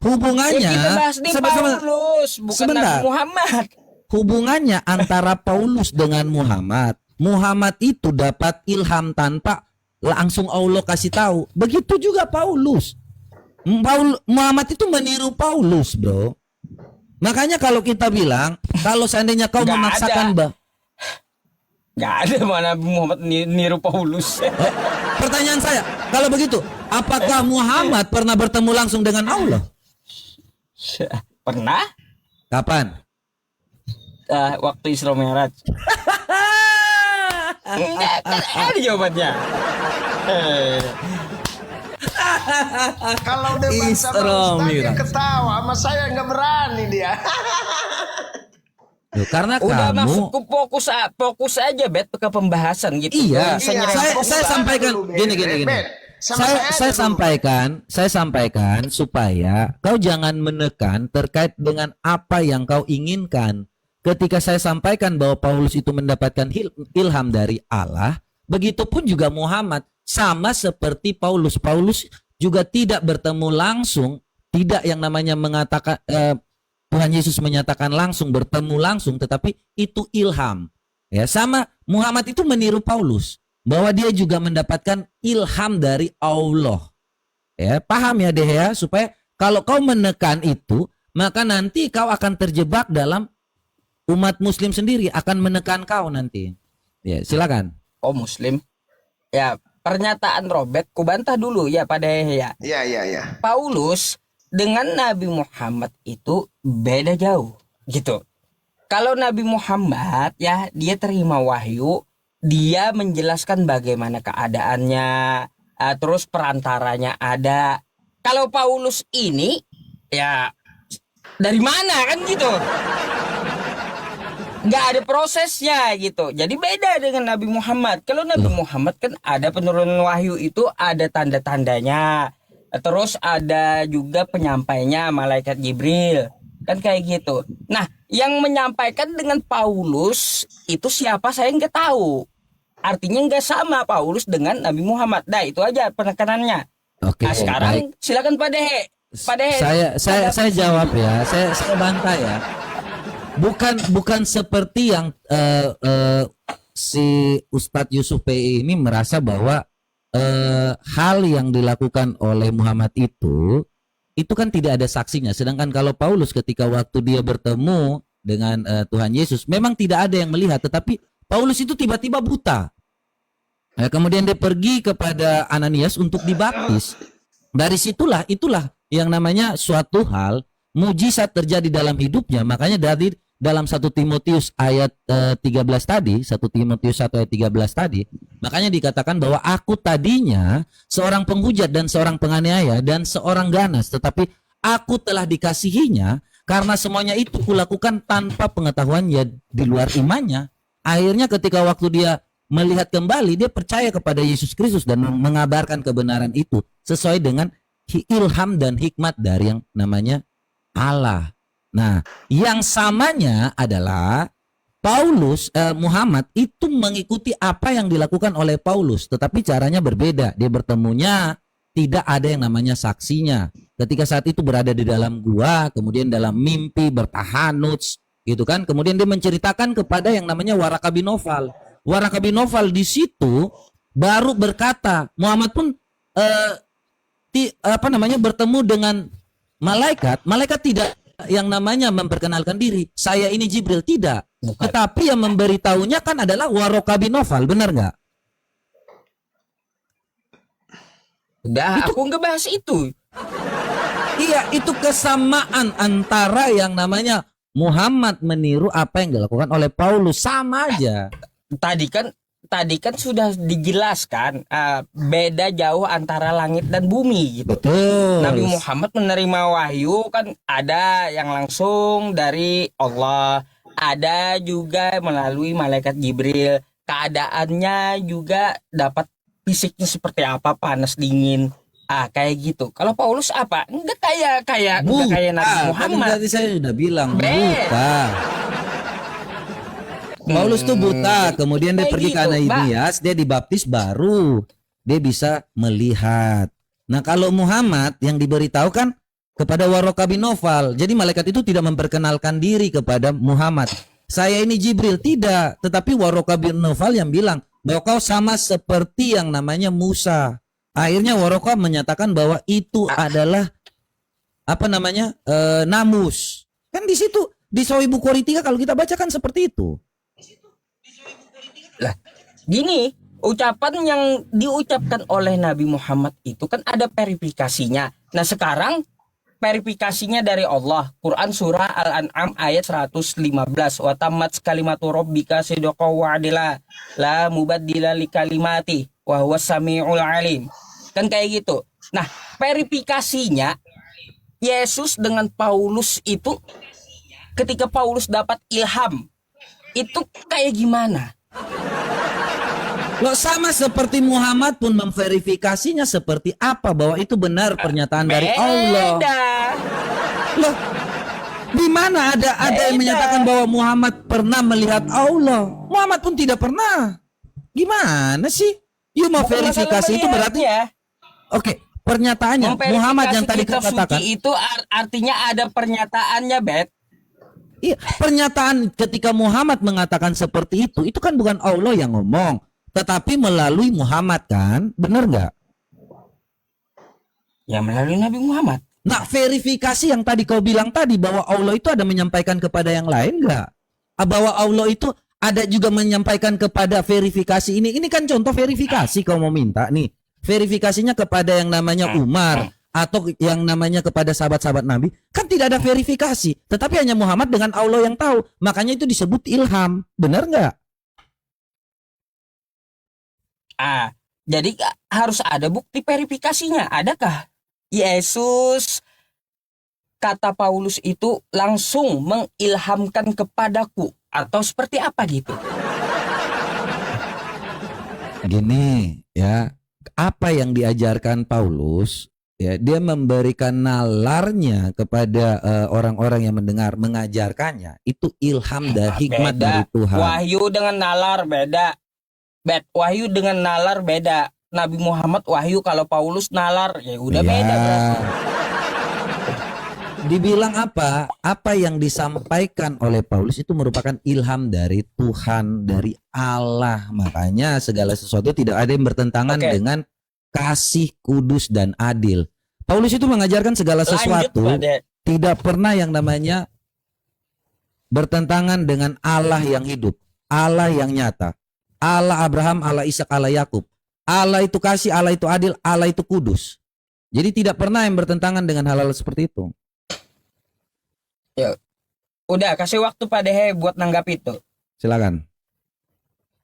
Hubungannya Ya, kita bahas di sebentar, Paulus, bukan sebentar. Nabi Muhammad. Hubungannya antara Paulus dengan Muhammad. Muhammad itu dapat ilham tanpa langsung Allah kasih tahu. Begitu juga Paulus. Muhammad itu meniru Paulus, bro. Makanya kalau kita bilang, kalau seandainya kau Nggak memaksakan Gak ada mana Nabi Muhammad niru Paulus. pertanyaan saya, kalau begitu, apakah Muhammad pernah bertemu langsung dengan Allah? Pernah? Kapan? Waktu Isra Mi'raj. Enggak, kan ada jawabannya. Kalau debat sama Isra Ustaz dia Mi'raj. ketawa, sama saya nggak berani dia. Loh, karena Udah kamu maksudku fokus aja Bet ke pembahasan gitu. Iya, Bisa Iya, nyerempet. saya sampaikan gini. Bet, sama Saya dulu. sampaikan supaya kau jangan menekan terkait dengan apa yang kau inginkan. Ketika saya sampaikan bahwa Paulus itu mendapatkan ilham dari Allah, begitupun juga Muhammad sama seperti Paulus. Paulus juga tidak bertemu langsung, tidak yang namanya mengatakan Tuhan Yesus menyatakan langsung, bertemu langsung, tetapi itu ilham. Ya, sama Muhammad itu meniru Paulus bahwa dia juga mendapatkan ilham dari Allah. Ya, paham ya Deh ya, supaya kalau kau menekan itu, maka nanti kau akan terjebak dalam umat muslim sendiri akan menekan kau nanti. Ya, silakan. Oh Muslim. Ya, pernyataan Robert kubantah dulu ya pada ya. Iya. Paulus dengan Nabi Muhammad itu beda jauh gitu. Kalau Nabi Muhammad ya dia terima wahyu, dia menjelaskan bagaimana keadaannya, terus perantaranya ada. Kalau Paulus ini ya dari mana kan gitu. Nggak ada prosesnya gitu. Jadi beda dengan Nabi Muhammad. Kalau Nabi Muhammad kan ada penurunan wahyu itu ada tanda-tandanya. Terus ada juga penyampainya malaikat Jibril. Kan kayak gitu. Nah, yang menyampaikan dengan Paulus itu siapa saya nggak tahu. Artinya nggak sama Paulus dengan Nabi Muhammad. Nah, itu aja penekanannya. Oke, Nah, sekarang baik. silakan Pak Dehe. Pak Dehe. Saya jawab ya. Saya bantah ya. Bukan seperti yang si Ustadz Yusuf PI ini merasa bahwa hal yang dilakukan oleh Muhammad itu kan tidak ada saksinya. Sedangkan kalau Paulus ketika waktu dia bertemu dengan Tuhan Yesus memang tidak ada yang melihat, tetapi Paulus itu tiba-tiba buta. Kemudian dia pergi kepada Ananias untuk dibaptis. Dari itulah yang namanya suatu hal mujizat terjadi dalam hidupnya. Makanya dari dalam 1 Timotius ayat 13 tadi, 1 Timotius 1 ayat 13 tadi, makanya dikatakan bahwa aku tadinya seorang penghujat dan seorang penganiaya dan seorang ganas, tetapi aku telah dikasihinya karena semuanya itu kulakukan tanpa pengetahuannya di luar imannya. Akhirnya ketika waktu dia melihat kembali, dia percaya kepada Yesus Kristus dan mengabarkan kebenaran itu sesuai dengan ilham dan hikmat dari yang namanya Allah. Nah, yang samanya adalah Muhammad itu mengikuti apa yang dilakukan oleh Paulus, tetapi caranya berbeda. Dia bertemunya tidak ada yang namanya saksinya. Ketika saat itu berada di dalam gua, kemudian dalam mimpi bertahanuts, gitu kan? Kemudian dia menceritakan kepada yang namanya Waraka bin Nawfal. Waraka bin Nawfal di situ baru berkata, Muhammad pun bertemu dengan malaikat tidak yang namanya memperkenalkan diri, saya ini Jibril, tidak. Bukan. Tetapi yang memberitahunya kan adalah Waraka bin Nawfal, benar nggak? Udah, aku nggak bahas itu. Iya, itu kesamaan antara yang namanya Muhammad meniru apa yang dilakukan oleh Paulus, sama aja. Tadi kan sudah dijelaskan beda jauh antara langit dan bumi gitu. Betul. Nabi Muhammad menerima wahyu kan ada yang langsung dari Allah, ada juga melalui malaikat Jibril. Keadaannya juga dapat fisiknya seperti apa, panas dingin. Kayak gitu. Kalau Paulus apa? Enggak kayak Nabi Muhammad. Tadi saya sudah bilang Be. buta. Paulus tuh buta, kemudian dia Kayak pergi ke gitu, Ananias, dia dibaptis baru dia bisa melihat. Nah, kalau Muhammad yang diberitahukan kepada Waraka bin Nawfal, jadi malaikat itu tidak memperkenalkan diri kepada Muhammad. Saya ini Jibril, tidak, tetapi Waraka bin Nawfal yang bilang bahwa kau sama seperti yang namanya Musa. Akhirnya Waraka menyatakan bahwa itu adalah apa namanya namus. Kan di situ di Sahih Bukhari 3 kalau kita baca kan seperti itu. Lah, gini, ucapan yang diucapkan oleh Nabi Muhammad itu kan ada verifikasinya. Nah, sekarang verifikasinya dari Allah. Quran surah Al-An'am ayat 115. Wa tammat kalimatu rabbika sidqan wa adila la mubaddila li kalimati wa huwas samiul alim. Kan kayak gitu. Nah, verifikasinya Yesus dengan Paulus itu ketika Paulus dapat ilham itu kayak gimana? Loh, sama seperti Muhammad pun memverifikasinya seperti apa bahwa itu benar pernyataan dari Allah. Beda. Loh, di mana ada yang menyatakan bahwa Muhammad pernah melihat Allah? Muhammad pun tidak pernah. Gimana sih? You mau Bukan verifikasi masalah itu berarti melihatnya. oke, pernyataannya Muhammad yang tadi Kitab katakan. suci itu artinya ada pernyataannya, Bet. Iya, pernyataan ketika Muhammad mengatakan seperti itu kan bukan Allah yang ngomong, tetapi melalui Muhammad kan? Benar nggak? Ya melalui Nabi Muhammad. Nah, verifikasi yang tadi kau bilang tadi bahwa Allah itu ada menyampaikan kepada yang lain nggak? Bahwa Allah itu ada juga menyampaikan kepada verifikasi ini. Ini kan contoh verifikasi kau mau minta nih. Verifikasinya kepada yang namanya Umar atau yang namanya kepada sahabat-sahabat Nabi. Kan tidak ada verifikasi. Tetapi hanya Muhammad dengan Allah yang tahu. Makanya itu disebut ilham. Benar nggak? Jadi harus ada bukti verifikasinya. Adakah Yesus, kata Paulus itu langsung mengilhamkan kepadaku atau seperti apa gitu? Gini ya, apa yang diajarkan Paulus ya, dia memberikan nalarnya kepada orang-orang yang mendengar, mengajarkannya itu ilham dan hikmat Beda. dari Tuhan. Wahyu dengan nalar beda. Wahyu dengan nalar beda. Nabi Muhammad wahyu, kalau Paulus nalar ya udah Ya. beda berarti. Dibilang apa? Apa yang disampaikan oleh Paulus itu merupakan ilham dari Tuhan, dari Allah. Makanya segala sesuatu tidak ada yang bertentangan Oke. dengan kasih, kudus dan adil. Paulus itu mengajarkan segala sesuatu Lanjut, Pak De. tidak pernah yang namanya bertentangan dengan Allah yang hidup, Allah yang nyata, Allah Abraham, Allah Ishak, Allah Yakub. Allah itu kasih, Allah itu adil, Allah itu kudus. Jadi tidak pernah yang bertentangan dengan hal-hal seperti itu. Udah kasih waktu Pak Dehe buat nanggap itu. Silakan.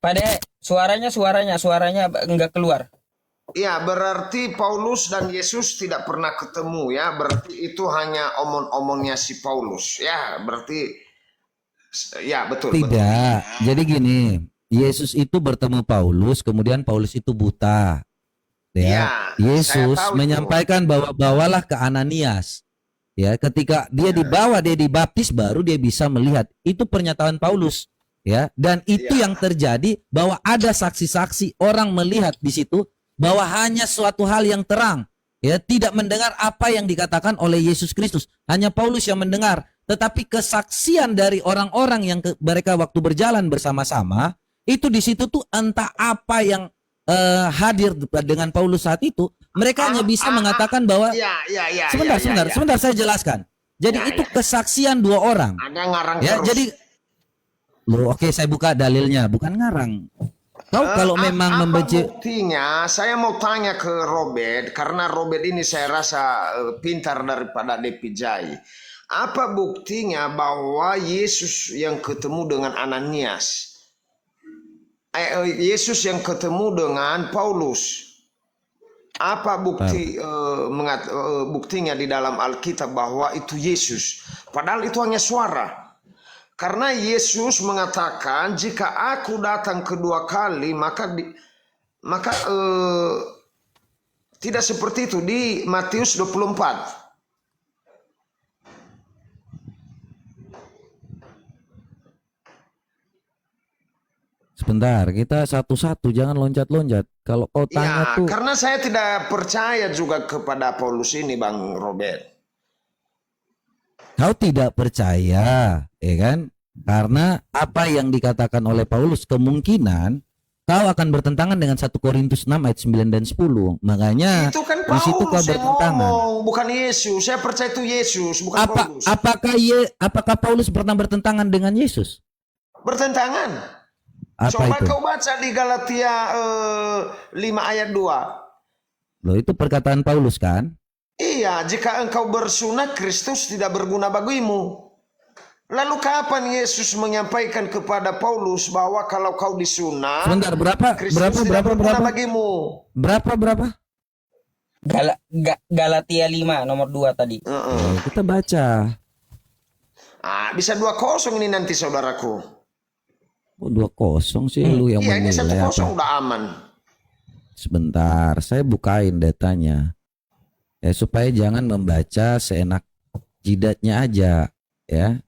Pak Dehe, suaranya enggak keluar. Ya, berarti Paulus dan Yesus tidak pernah ketemu ya. Berarti itu hanya omong-omongnya si Paulus. Ya, berarti ya betul. Betul. Tidak. Jadi gini, Yesus itu bertemu Paulus, kemudian Paulus itu buta. Ya, Ya, Yesus saya tahu menyampaikan bahwa bawalah ke Ananias. Ya, ketika dia dibawa, dia dibaptis, baru dia bisa melihat. Itu pernyataan Paulus. Ya, dan itu Ya. yang terjadi bahwa ada saksi-saksi orang melihat di situ bahwa hanya suatu hal yang terang. Ya, tidak mendengar apa yang dikatakan oleh Yesus Kristus. Hanya Paulus yang mendengar. Tetapi kesaksian dari orang-orang yang mereka waktu berjalan bersama-sama, itu di situ tuh entah apa yang hadir dengan Paulus saat itu, mereka hanya bisa mengatakan bahwa Ya. sebentar saya jelaskan. Jadi Ya, itu kesaksian dua orang. Ada ngarang Ya, terus. jadi oke, saya buka dalilnya, bukan ngarang. Kau kalau memang apa membenci, buktinya? Saya mau tanya ke Robert karena Robert ini saya rasa pintar daripada Depi Jai. Apa buktinya bahwa Yesus yang ketemu dengan Ananias? Yesus yang ketemu dengan Paulus. Apa bukti buktinya di dalam Alkitab bahwa itu Yesus? Padahal itu hanya suara. Karena Yesus mengatakan jika aku datang kedua kali maka tidak seperti itu di Matius 24. Sebentar, kita satu-satu, jangan loncat-loncat. Kalau kau tanya Ya, tuh, karena saya tidak percaya juga kepada Paulus ini, Bang Robert. kau tidak percaya, ya kan? Karena apa yang dikatakan oleh Paulus kemungkinan kau akan bertentangan dengan 1 Korintus 6 ayat 9 dan 10. Makanya Itu kan di situ kau Paulus yang bertentangan. ngomong, bukan Yesus. Saya percaya itu Yesus, bukan Paulus. Apakah Paulus pernah bertentangan dengan Yesus? Bertentangan. Apa Coba itu? kau baca di Galatia 5 ayat 2. Loh, itu perkataan Paulus kan? Iya, jika engkau bersunat, Kristus tidak berguna bagimu. Lalu kapan Yesus menyampaikan kepada Paulus bahwa kalau kau disunat, Sebentar, Kristus tidak berguna bagimu? berapa? Galatia 5 nomor 2 tadi. Oh, kita baca. Bisa 2-0 ini nanti saudaraku. Oh, 2-0 sih lu yang Iya, ini menilai 1-0 apa? udah aman. Sebentar, saya bukain datanya. Ya, supaya jangan membaca seenak jidatnya aja, ya.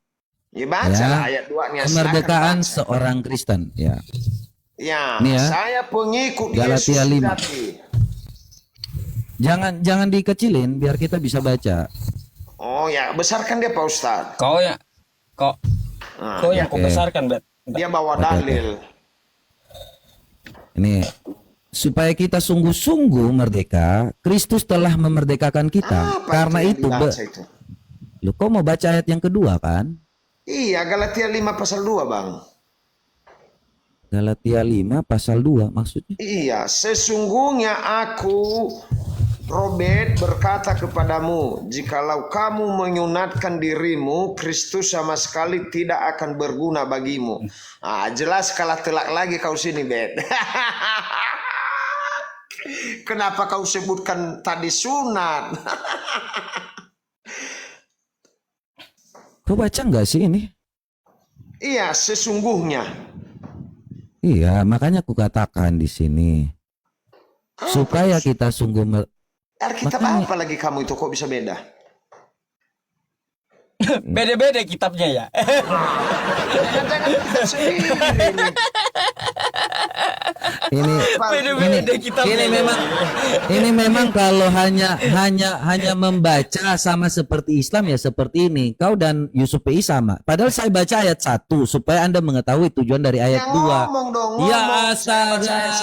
Ya baca Ya, lah ayat 2-nya. Kemerdekaan Silakan baca. seorang Kristen, ya. Ya, Ini ya. saya pengikut Galatia Yesus 5. sejati. Jangan dikecilin biar kita bisa baca. Oh ya, besarkan dia Pak Ustadz. Kau yang kau yang kau Oke. besarkan, Bet. Dia bawa Oke, dalil. Ini supaya kita sungguh-sungguh merdeka, Kristus telah memerdekakan kita. Apa Karena yang itu, dibaca itu? lu kok mau baca ayat yang kedua kan? Iya, Galatia 5 pasal 2, Bang. Galatia 5 pasal 2 maksudnya. Iya, sesungguhnya aku Robert berkata kepadamu, jikalau kamu menyunatkan dirimu, Kristus sama sekali tidak akan berguna bagimu. Jelas kalah telak lagi kau sini, Bet. Kenapa kau sebutkan tadi sunat? Kau baca nggak sih ini? Iya, sesungguhnya. Iya, makanya aku katakan di sini supaya kita sungguh Alkitab Makanya- apa lagi kamu itu kok bisa beda? Beda-beda kitabnya ya. Jangan-jangan kita sendiri ini. ini Beda-beda kitabnya. ini memang kalau hanya membaca sama seperti Islam ya seperti ini. Kau dan Yusuf PI sama. Padahal saya baca ayat 1 supaya Anda mengetahui tujuan dari ayat 2. Ngomong dong, ngomong. Ya Saya baca astaga. ayat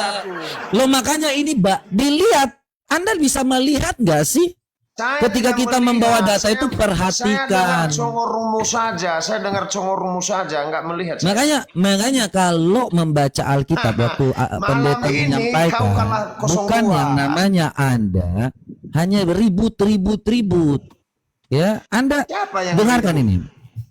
1. Loh makanya ini dilihat. Anda bisa melihat nggak sih? Saya Ketika tidak kita melihat. membawa data Saya- itu Saya perhatikan. dengar congor rumus saja. Saya dengar congor rumus saja, nggak melihat. Makanya kalau membaca Alkitab waktu Malam pendeta ini kau menyampaikan kalah 0-2. bukan yang namanya Anda hanya ribut. Ya, Anda Siapa yang dengarkan ini.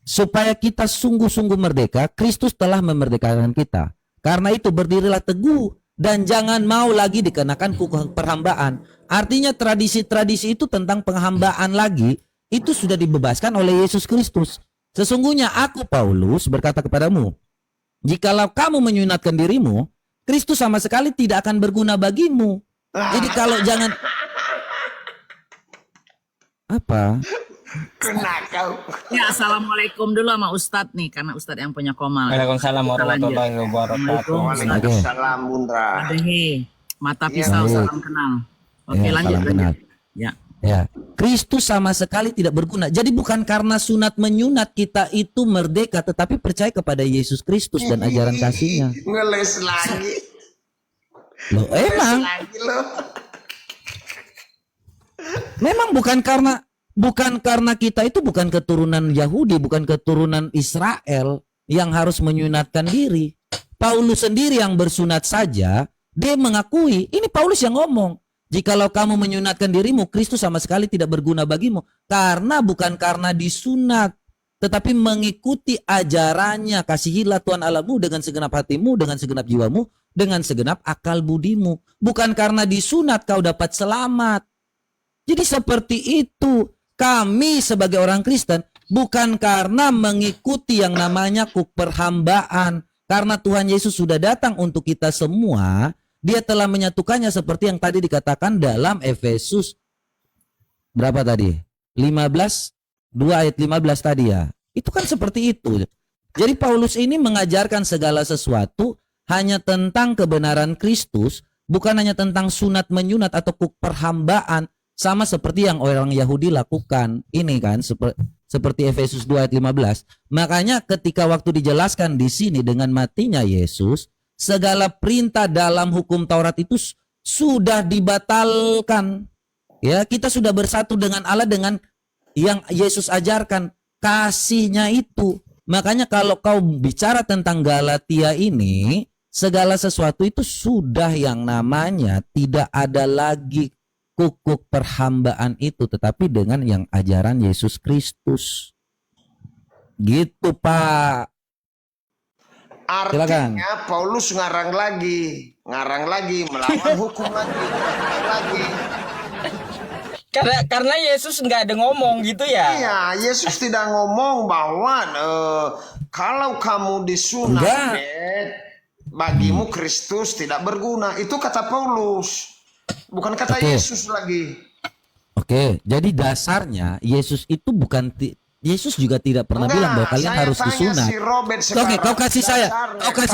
Supaya kita sungguh-sungguh merdeka, Kristus telah memerdekakan kita. Karena itu berdirilah teguh dan jangan mau lagi dikenakan perhambaan. Artinya tradisi-tradisi itu tentang penghambaan lagi itu sudah dibebaskan oleh Yesus Kristus. Sesungguhnya aku Paulus berkata kepadamu, jikalau kamu menyunatkan dirimu, Kristus sama sekali tidak akan berguna bagimu. Jadi kalau jangan apa? Kena kau. Ya, assalamualaikum dulu sama Ustadz nih, karena Ustadz yang punya komal. Waalaikumsalam warahmatullahi wabarakatuh. Waalaikumsalam, Bundra. Adehe, mata Iya. pisau, Baik. salam kenal. Oke, Ya, lanjut. salam kenal. Ya. Ya, Kristus sama sekali tidak berguna. Jadi bukan karena sunat menyunat kita itu merdeka, tetapi percaya kepada Yesus Kristus dan ajaran kasihnya. Ngeles lagi. Loh, Ngeles emang lagi loh. memang bukan karena kita itu bukan keturunan Yahudi, bukan keturunan Israel yang harus menyunatkan diri. Paulus sendiri yang bersunat saja, dia mengakui, ini Paulus yang ngomong. Jikalau kamu menyunatkan dirimu, Kristus sama sekali tidak berguna bagimu. Karena bukan karena disunat, tetapi mengikuti ajarannya. Kasihilah Tuhan Allahmu dengan segenap hatimu, dengan segenap jiwamu, dengan segenap akal budimu. Bukan karena disunat kau dapat selamat. Jadi seperti itu. Kami sebagai orang Kristen bukan karena mengikuti yang namanya perhambaan. Karena Tuhan Yesus sudah datang untuk kita semua. Dia telah menyatukannya seperti yang tadi dikatakan dalam Efesus berapa tadi? 15, 2 ayat 15 tadi ya. Itu kan seperti itu. Jadi Paulus ini mengajarkan segala sesuatu hanya tentang kebenaran Kristus, bukan hanya tentang sunat menyunat atau perhambaan, sama seperti yang orang Yahudi lakukan. Ini kan seperti Efesus 2 ayat 15. Makanya ketika waktu dijelaskan di sini dengan matinya Yesus, segala perintah dalam hukum Taurat itu sudah dibatalkan. Ya, kita sudah bersatu dengan Allah dengan yang Yesus ajarkan, kasihnya itu. Makanya kalau kau bicara tentang Galatia ini, segala sesuatu itu sudah yang namanya tidak ada lagi kukuk perhambaan itu, tetapi dengan yang ajaran Yesus Kristus. Gitu, Pak. Artinya Paulus ngarang lagi, melawan hukum lagi. Karena Yesus nggak ada ngomong gitu ya. Iya, Yesus tidak ngomong bahwa kalau kamu disunat, bagimu Kristus tidak berguna. Itu kata Paulus, bukan kata Yesus lagi. Oke, jadi dasarnya Yesus itu bukan Yesus juga tidak pernah bilang bahwa kalian harus disunat. Oke, kau kasih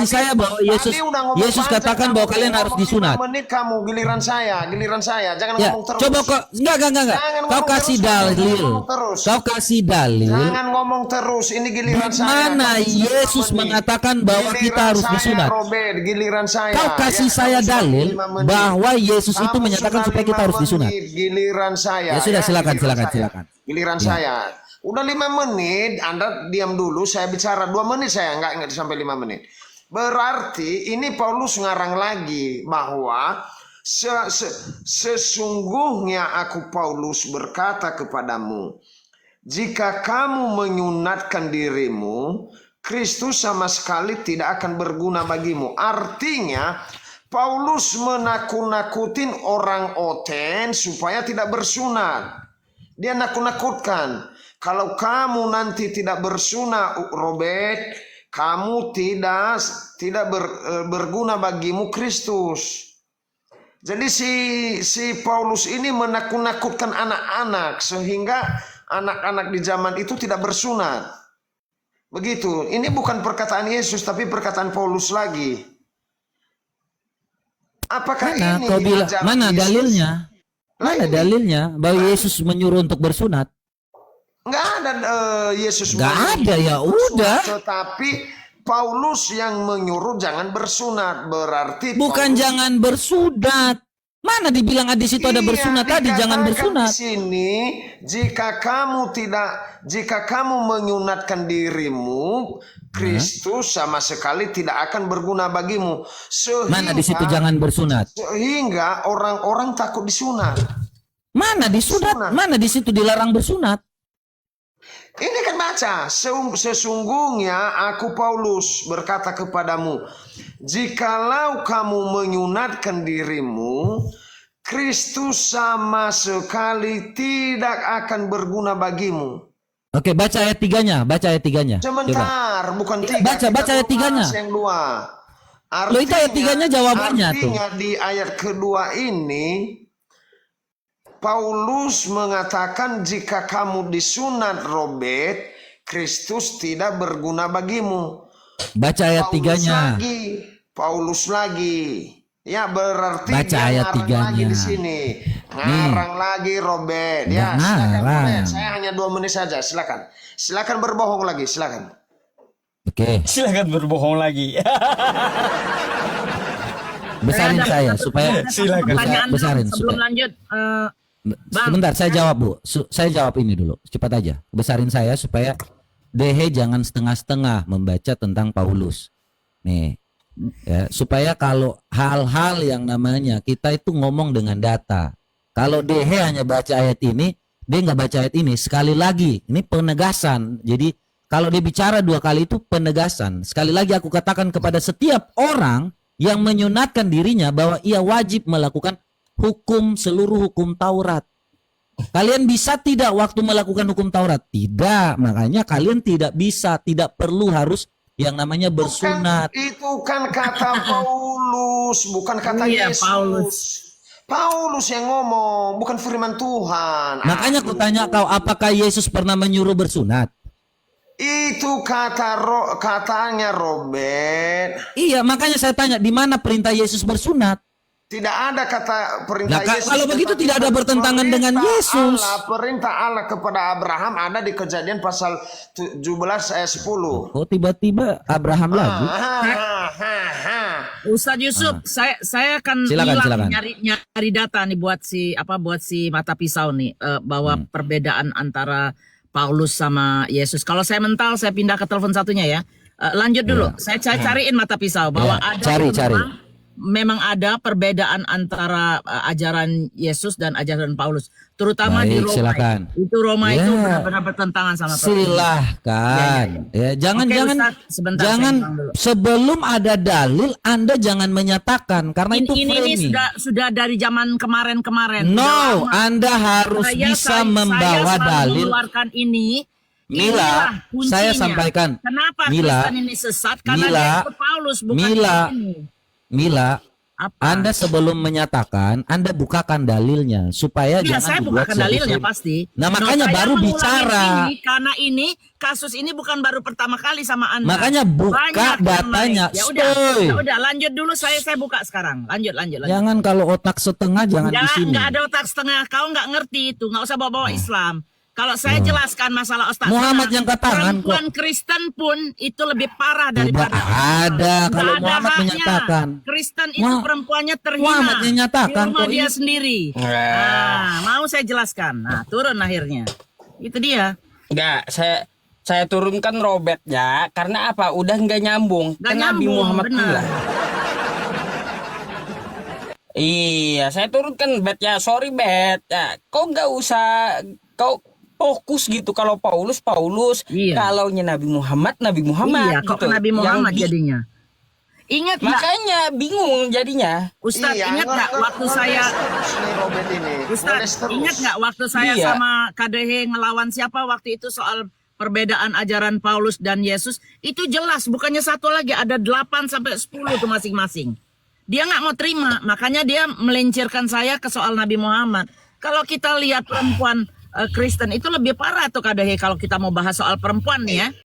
saya bahwa Yesus katakan bahwa kalian harus disunat. Menit kamu giliran saya, jangan Ya, ngomong terus. coba kok enggak. Kau kasih dalil. Jangan ngomong terus, ini giliran saya. Mana Yesus mengatakan bahwa kita harus disunat? Robert, giliran saya. Kau kasih saya dalil bahwa Yesus itu menyatakan supaya kita harus disunat. Giliran saya. Ya sudah, silakan. Giliran saya. Udah 5 menit, Anda diam dulu, saya bicara 2 menit, saya nggak sampai 5 menit. Berarti ini Paulus ngarang lagi bahwa sesungguhnya aku Paulus berkata kepadamu, jika kamu menyunatkan dirimu, Kristus sama sekali tidak akan berguna bagimu. Artinya Paulus menakut-nakutin orang Oten supaya tidak bersunat. Dia nakut-nakutkan. Kalau kamu nanti tidak bersunat, Robert, kamu tidak berguna bagimu Kristus. Jadi si Paulus ini menakut-nakutkan anak-anak sehingga anak-anak di zaman itu tidak bersunat. Begitu. Ini bukan perkataan Yesus tapi perkataan Paulus lagi. Apakah ini kau bilang mana Yesus? dalilnya? Mana dalilnya bahwa Yesus menyuruh untuk bersunat? Nggak ada Yesus nggak ada, ya udah. Tetapi Paulus yang menyuruh jangan bersunat, berarti bukan Paulus, jangan bersunat. Mana dibilang di situ ada bersunat tadi, jangan bersunat. Di sini jika kamu menyunatkan dirimu, Kristus sama sekali tidak akan berguna bagimu. Mana di situ jangan bersunat? Sehingga orang-orang takut disunat. Mana disunat? Mana di situ dilarang bersunat? Ini kan baca, sesungguhnya aku Paulus berkata kepadamu, jikalau kamu menyunatkan dirimu, Kristus sama sekali tidak akan berguna bagimu. Oke, baca ayat 3-nya, Sebentar, bukan 3. Baca ayat 3-nya. Yang 2. Loh, itu ayat 3-nya jawabannya tuh. Artinya di ayat kedua ini Paulus mengatakan jika kamu disunat, Robert, Kristus tidak berguna bagimu. Baca ayat 3-nya. Paulus lagi. Ya berarti baca ayat 3-nya. Lagi di sini. Ngarang lagi Robert. Ya, silakan Robert. Saya hanya 2 menit saja. Silakan. Silakan berbohong lagi, silakan. Oke. Silakan berbohong lagi. Besarin saya supaya besarin sebelum supaya. lanjut. Sebentar, saya jawab Bu. Saya jawab ini dulu, cepat aja. Besarin saya supaya Dehe jangan setengah-setengah membaca tentang Paulus. Nih, ya, supaya kalau hal-hal yang namanya kita itu ngomong dengan data. Kalau Dehe hanya baca ayat ini, dia nggak baca ayat ini. Sekali lagi, ini penegasan. Jadi kalau dia bicara 2 kali itu penegasan. Sekali lagi aku katakan kepada setiap orang yang menyunatkan dirinya bahwa ia wajib melakukan seluruh hukum Taurat. Kalian bisa tidak waktu melakukan hukum Taurat? Tidak. Makanya kalian tidak bisa, tidak perlu harus yang namanya bersunat. Itu kan kata Paulus, bukan kata Yesus. Paulus yang ngomong, bukan firman Tuhan. Makanya aku tanya kau, apakah Yesus pernah menyuruh bersunat? Itu katanya Robert. Iya, makanya saya tanya di mana perintah Yesus bersunat? Tidak ada kata perintah Nah, Yesus. kalau begitu tidak ada bertentangan dengan Perintah Yesus. Perintah Allah kepada Abraham ada di Kejadian pasal 17 ayat 10. Oh, tiba-tiba Abraham lagi. Ustadz Yusuf, saya akan Silakan. nyari data nih buat si mata pisau nih bahwa perbedaan antara Paulus sama Yesus. Kalau saya mental, saya pindah ke telepon satunya ya. Lanjut dulu. Saya cariin mata pisau bahwa Ya, ada cari. memang ada perbedaan antara ajaran Yesus dan ajaran Paulus, terutama di Baik, Roma. silakan. Itu Roma Ya. itu benar-benar bertentangan sama Paulus. Silahkan. Ya, jangan Oke, jangan Ustaz, sebentar, jangan saya bilang dulu. sebelum ada dalil Anda jangan menyatakan karena itu Ini framing. sudah dari zaman kemarin. No, Udah lama. Anda harus bisa membawa saya selalu dalil. mengeluarkan ini. Mila, Inilah kuncinya. saya sampaikan. Kenapa Mila, Kristen ini sesat? Karena Mila, dia ikut Paulus, bukan Mila, ini. Mila, Apa? Anda sebelum menyatakan, Anda bukakan dalilnya supaya Iya, jangan saya dibuat bukakan dalilnya suatu- pasti. Nah, makanya saya baru mengulangi bicara. ini karena kasus ini bukan baru pertama kali sama Anda. Makanya buka Banyak yang datanya. lain. Stay. Ya udah, lanjut dulu, saya buka sekarang. Lanjut. Jangan kalau otak setengah jangan di sini. Nggak ada otak setengah. Kau nggak ngerti itu. Nggak usah bawa-bawa Islam. Kalau saya jelaskan masalah otak Muhammad setengah, yang angkat tangan kok. perempuan Kristen pun itu lebih parah Tidak daripada ada Nggak kalau ada Muhammad haknya. menyatakan. Kristen itu Wah, perempuannya terhina. Muhammad menyatakan di rumah kok dia ini- sendiri. Nah, mau saya jelaskan. Nah, turun akhirnya. Itu dia. Enggak, saya turunkan Robertnya karena apa? Udah nggak nyambung Nggak ke Nabi nyambung, Muhammad benar. pula. Iya, saya turunkan Bet ya. Sorry Bet. Ya, kau nggak usah kau fokus gitu kalau Paulus. Iya. Kalau Nabi Muhammad Iya, kok gitu. Nabi Muhammad Yang jadinya. Ingat nggak, makanya bingung jadinya. Ustadz, Iya, ingat nggak waktu saya ini Robert ini. Nulis Ustadz, terus. ingat nggak waktu saya Iya. sama KDH ngelawan siapa waktu itu soal perbedaan ajaran Paulus dan Yesus? Itu jelas, bukannya satu lagi, ada 8 sampai 10 tuh masing-masing. Dia nggak mau terima, makanya dia melencirkan saya ke soal Nabi Muhammad. Kalau kita lihat perempuan Kristen itu lebih parah tuh KDH kalau kita mau bahas soal perempuan nih ya.